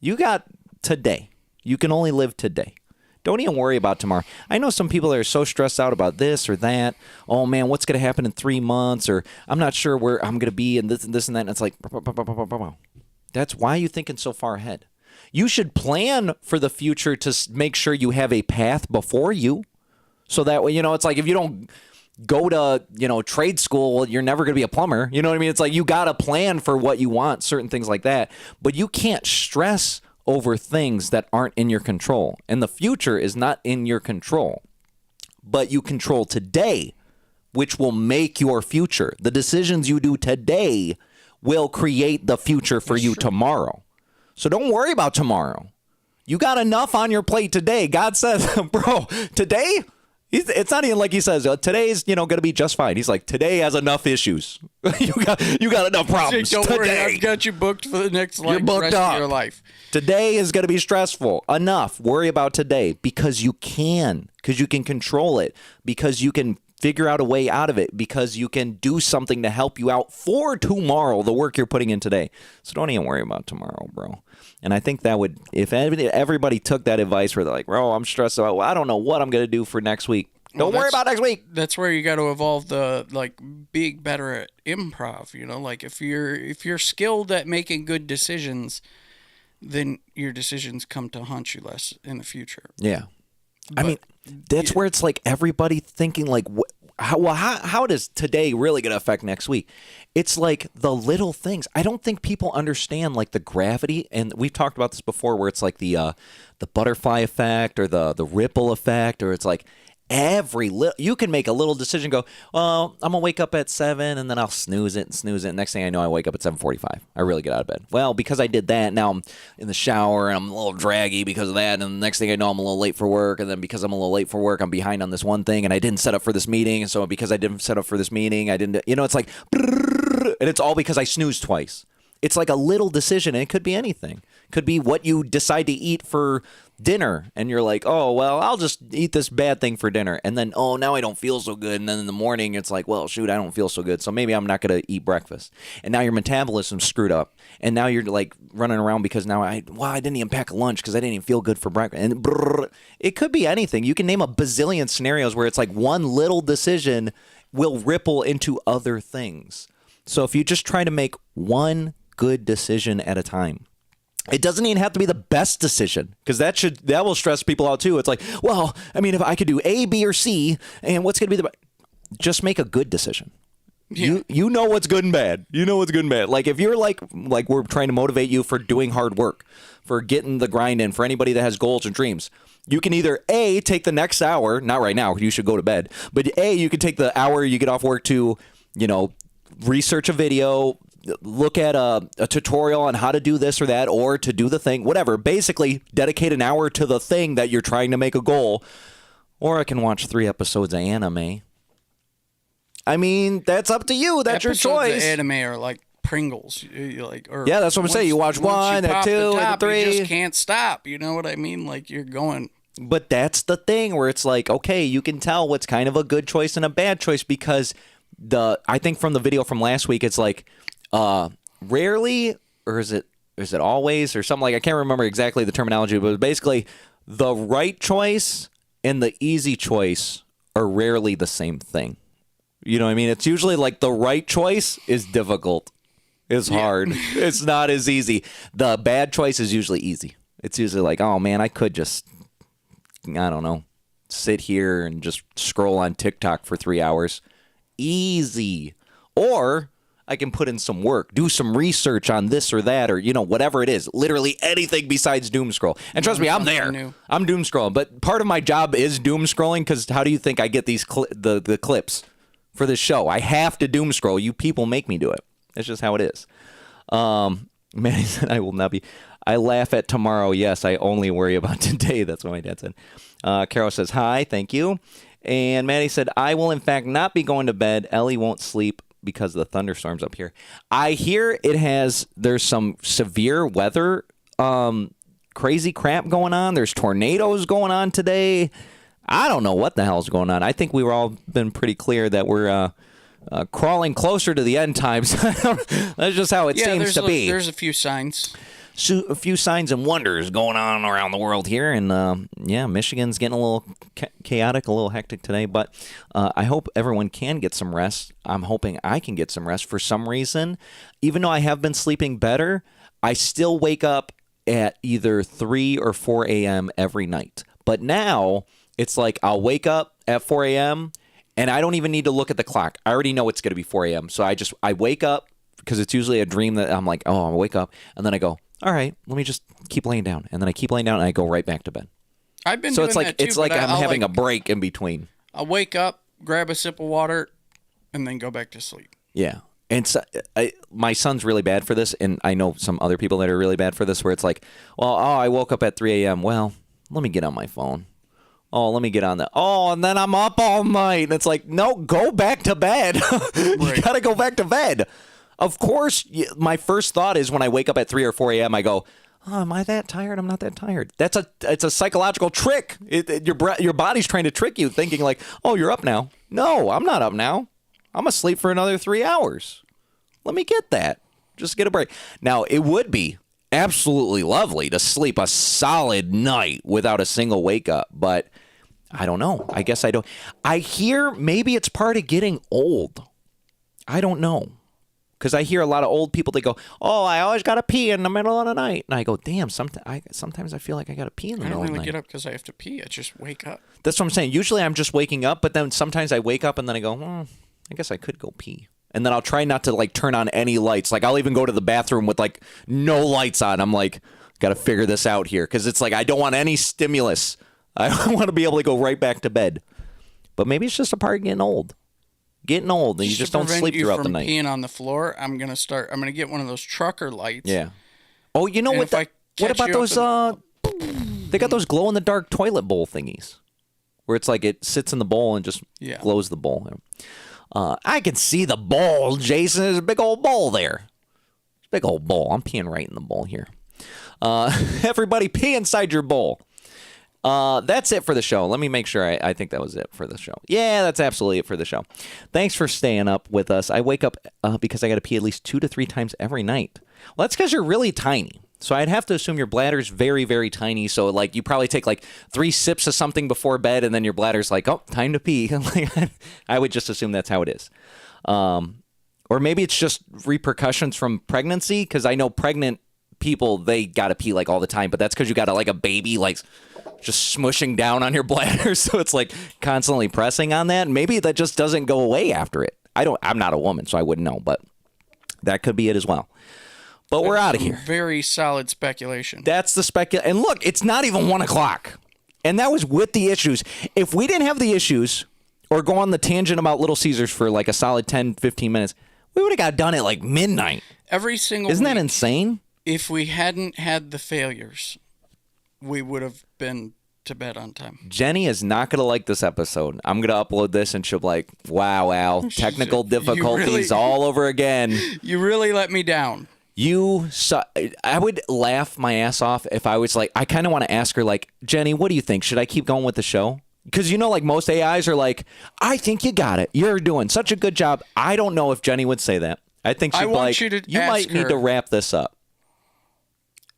You got today. You can only live today. Don't even worry about tomorrow. I know some people that are so stressed out about this or that. Oh, man, what's going to happen in 3 months? Or I'm not sure where I'm going to be and this and that. And it's like, that's why you're thinking so far ahead. You should plan for the future to make sure you have a path before you. So that way, you know, it's like if you don't go to, you know, trade school, you're never going to be a plumber. You know what I mean? It's like you got to plan for what you want, certain things like that. But you can't stress over things that aren't in your control. And the future is not in your control. But you control today, which will make your future. The decisions you do today will create the future for you tomorrow. So don't worry about tomorrow. You got enough on your plate today. God says, bro, today, it's not even like he says, today's, you know, going to be just fine. He's like, today has enough issues. you got enough problems. Don't today. worry, I've got you booked for the next You're booked rest up. of your life. Today is going to be stressful. Enough. Worry about today because you can control it, because you can figure out a way out of it, because you can do something to help you out for tomorrow, the work you're putting in today. So don't even worry about tomorrow, bro. And I think that would, if everybody took that advice where they're like, bro, I'm stressed out. Well, I don't know what I'm going to do for next week. Don't worry about next week. That's where you got to evolve the, like, being better at improv, you know? Like, if you're skilled at making good decisions, then your decisions come to haunt you less in the future. Yeah. I mean, that's where it's like everybody thinking like, how does today really going to affect next week? It's like the little things. I don't think people understand like the gravity, and we've talked about this before, where it's like the butterfly effect or the ripple effect, or it's like you can make a little decision. Go, well, I'm gonna wake up at 7, and then I'll snooze it. Next thing I know, I wake up at 7:45. I really get out of bed. Well, because I did that, now I'm in the shower and I'm a little draggy because of that. And the next thing I know, I'm a little late for work. And then because I'm a little late for work, I'm behind on this one thing, and I didn't set up for this meeting. And so because I didn't set up for this meeting, I didn't. It's like, and it's all because I snoozed twice. It's like a little decision, and it could be anything. It could be what you decide to eat for dinner, and you're like, oh, well, I'll just eat this bad thing for dinner. And then, oh, now I don't feel so good. And then in the morning, it's like, well, shoot, I don't feel so good. So maybe I'm not going to eat breakfast. And now your metabolism's screwed up. And now you're like running around because now I didn't even pack a lunch because I didn't even feel good for breakfast. And it could be anything. You can name a bazillion scenarios where it's like one little decision will ripple into other things. So if you just try to make one good decision at a time. It doesn't even have to be the best decision, because that will stress people out too. It's like, well, I mean, if I could do A, B, or C, and what's going to be the just make a good decision. Yeah. You know what's good and bad. You know what's good and bad. Like if you're like we're trying to motivate you for doing hard work, for getting the grind in, for anybody that has goals and dreams. You can either A, take the next hour, not right now, you should go to bed, but A, you can take the hour you get off work to, research a video, look at a tutorial on how to do this or that, or to do the thing, whatever. Basically, dedicate an hour to the thing that you're trying to make a goal. Or I can watch 3 episodes of anime. I mean, that's up to you. That's your choice. Of anime are like Pringles. Yeah, that's what I'm saying. You watch 1, and 2, and 3. You just can't stop. You know what I mean? Like you're going. But that's the thing where it's like, okay, you can tell what's kind of a good choice and a bad choice, because I think from the video from last week, it's like, rarely, or is it always, or something like, I can't remember exactly the terminology, but basically the right choice and the easy choice are rarely the same thing. You know what I mean? It's usually like the right choice is difficult. It's hard. It's not as easy. The bad choice is usually easy. It's usually like, oh man, I could just, I don't know, sit here and just scroll on TikTok for 3 hours. Easy. Or I can put in some work, do some research on this or that, or, whatever it is. Literally anything besides doom scroll. And trust me, I'm there. I'm doom scrolling. But part of my job is doom scrolling, because how do you think I get these the clips for this show? I have to doom scroll. You people make me do it. That's just how it is. Manny said, I will not be. I laugh at tomorrow. Yes, I only worry about today. That's what my dad said. Carol says, hi, thank you. And Maddie said, I will in fact not be going to bed. Ellie won't sleep because of the thunderstorms up here. I hear there's some severe weather, crazy crap going on. There's tornadoes going on today. I don't know what the hell's going on. I think we've all been pretty clear that we're crawling closer to the end times. That's just how it seems to be. There's a few signs. So a few signs and wonders going on around the world here. And Michigan's getting a little chaotic, a little hectic today. But I hope everyone can get some rest. I'm hoping I can get some rest. For some reason, even though I have been sleeping better, I still wake up at either 3 or 4 a.m. every night. But now it's like I'll wake up at 4 a.m. and I don't even need to look at the clock. I already know it's going to be 4 a.m. So I wake up, because it's usually a dream that I'm like, oh, I'll wake up. And then I go, all right, let me just keep laying down. And then I keep laying down and I go right back to bed. I've been so doing it's like that too, it's like I'm having a break in between. I'll wake up, grab a sip of water, and then go back to sleep. Yeah. And so, my son's really bad for this, and I know some other people that are really bad for this, where it's like, well, I woke up at 3 a.m. Well, let me get on my phone. Oh, let me get on that. Oh, and then I'm up all night. And it's like, no, go back to bed. You got to go back to bed. Of course, my first thought is when I wake up at 3 or 4 a.m., I go, oh, am I that tired? I'm not that tired. It's a psychological trick. Your body's trying to trick you, thinking like, oh, you're up now. No, I'm not up now. I'm asleep for another 3 hours. Let me get that. Just get a break. Now, it would be absolutely lovely to sleep a solid night without a single wake up, but I don't know. I guess I don't. I hear maybe it's part of getting old. I don't know. Because I hear a lot of old people, they go, oh, I always got to pee in the middle of the night. And I go, damn, sometimes I feel like I got to pee in the middle of the night. I don't really get up because I have to pee. I just wake up. That's what I'm saying. Usually I'm just waking up, but then sometimes I wake up and then I go, I guess I could go pee. And then I'll try not to like turn on any lights. Like I'll even go to the bathroom with like no lights on. I'm like, got to figure this out here. Because it's like I don't want any stimulus. I want to be able to go right back to bed. But maybe it's just a part of getting old. Getting old, and you just don't sleep throughout the night. Peeing on the floor, I'm gonna get one of those trucker lights. Yeah. Oh, you know what? What about those? They got those glow in the dark toilet bowl thingies, where it's like it sits in the bowl and just glows the bowl. I can see the bowl, Jason. There's a big old bowl there. Big old bowl. I'm peeing right in the bowl here. Everybody, pee inside your bowl. That's it for the show. Let me make sure. I think that was it for the show. Yeah, that's absolutely it for the show. Thanks for staying up with us. I wake up because I got to pee at least 2 to 3 times every night. Well, that's because you're really tiny. So I'd have to assume your bladder's very, very tiny. So like you probably take like 3 sips of something before bed, and then your bladder's like, oh, time to pee. I would just assume that's how it is. Or maybe it's just repercussions from pregnancy, because I know pregnant people, they got to pee like all the time, but that's because you got like a baby like just smushing down on your bladder, so it's like constantly pressing on that. Maybe that just doesn't go away after it. I'm not a woman, so I wouldn't know, but that could be it as well. But we're out of here. Very solid speculation. That's the speculation. And look, it's not even 1 o'clock. And that was with the issues. If we didn't have the issues or go on the tangent about Little Caesars for like a solid 10, 15 minutes, we would have got done at like midnight. Every single Isn't week, that insane? If we hadn't had the failures, we would have been to bed on time. Jenny is not going to like this episode. I'm going to upload this and she'll be like, wow, Al, technical difficulties all over again. You really let me down. I would laugh my ass off if I was like, I kind of want to ask her like, Jenny, what do you think? Should I keep going with the show? Because you know, like most AIs are like, I think you got it. You're doing such a good job. I don't know if Jenny would say that. I think she'd be like, you might need to wrap this up.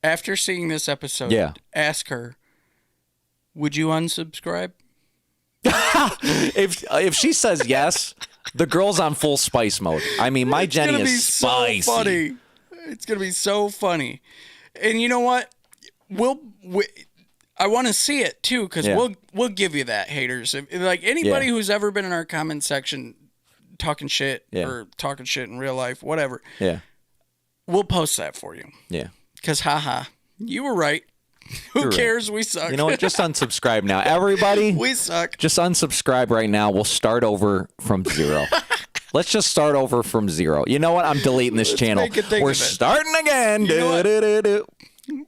After seeing this episode, ask her, would you unsubscribe? If she says yes, the girl's on full spice mode. I mean, my Jenny is spicy. So funny. It's going to be so funny. And you know what? I want to see it too, because we'll give you that, haters. Like anybody who's ever been in our comment section talking shit or talking shit in real life, whatever. Yeah. We'll post that for you. Yeah. Because, haha, you were right. Who cares? We suck. You know what? Just unsubscribe now. Everybody, we suck. Just unsubscribe right now. We'll start over from 0. Let's just start over from 0. You know what? I'm deleting this channel. We're starting again.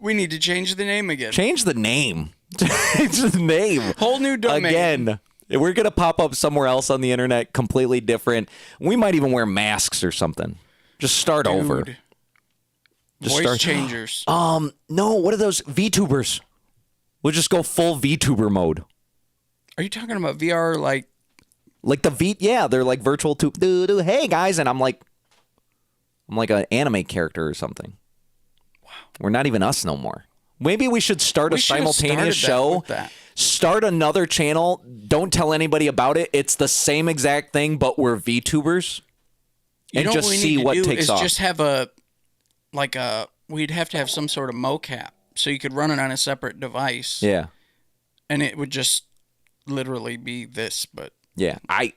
We need to change the name again. Change the name. Change the name. Whole new domain. Again. We're going to pop up somewhere else on the internet, completely different. We might even wear masks or something. Just start over. Voice changers. No, what are those? VTubers. We'll just go full VTuber mode. Are you talking about VR like the V? Yeah, they're like virtual tube. Hey guys, and I'm like an anime character or something. Wow. We're not even us no more. Maybe we should start a simultaneous show. Start another channel. Don't tell anybody about it. It's the same exact thing, but we're VTubers. And just see what takes off. Just have we'd have to have some sort of mocap so you could run it on a separate device. Yeah. And it would just literally be this, but yeah, I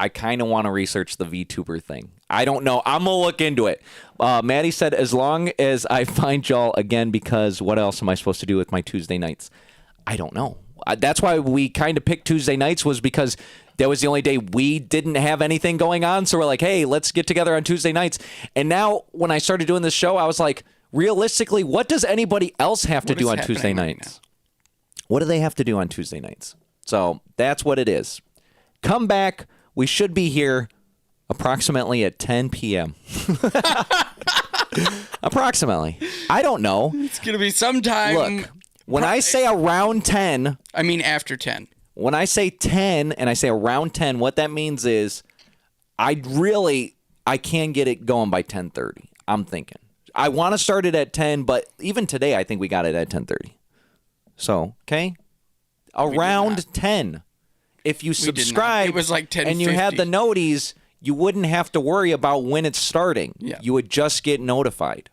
kind of want to research the VTuber thing. I don't know. I'm going to look into it. Maddie said, as long as I find y'all again, because what else am I supposed to do with my Tuesday nights? I don't know. That's why we kind of picked Tuesday nights, was because that was the only day we didn't have anything going on. So we're like, hey, let's get together on Tuesday nights. And now when I started doing this show, I was like, realistically, what does anybody else have to do on Tuesday nights? What do they have to do on Tuesday nights? So that's what it is. Come back. We should be here approximately at 10 p.m. Approximately. I don't know. It's going to be sometime. Look, when I say around 10. I mean after 10. When I say 10 and I say around 10, what that means is I can get it going by 10:30. I'm thinking. I want to start it at 10, but even today I think we got it at 10:30. So, okay? Around 10. If you subscribe, it was like 10:50. And you had the noties, you wouldn't have to worry about when it's starting. Yeah. You would just get notified.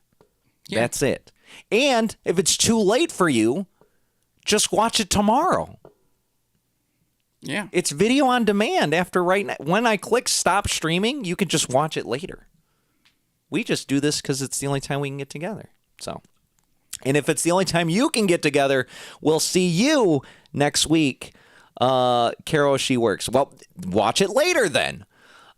Yeah. That's it. And if it's too late for you, just watch it tomorrow. Yeah. It's video on demand after right now. When I click stop streaming, you can just watch it later. We just do this because it's the only time we can get together. So, and if it's the only time you can get together, we'll see you next week. Caro, she works. Well, watch it later then.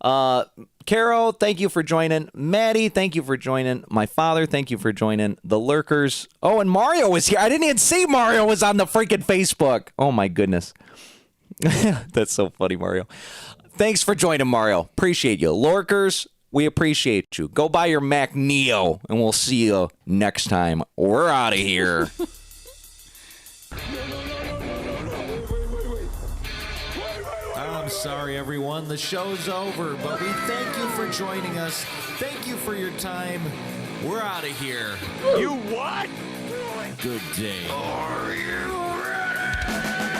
Caro, thank you for joining. Maddie, thank you for joining. My father, thank you for joining. The Lurkers. Oh, and Mario was here. I didn't even see Mario was on the freaking Facebook. Oh, my goodness. That's so funny, Mario. Thanks for joining, Mario. Appreciate you. Lurkers, we appreciate you. Go buy your Mac Neo, and we'll see you next time. We're out of here. I'm sorry, everyone. The show's over, but we thank you for joining us. Thank you for your time. We're out of here. You what? Good day. Are you ready?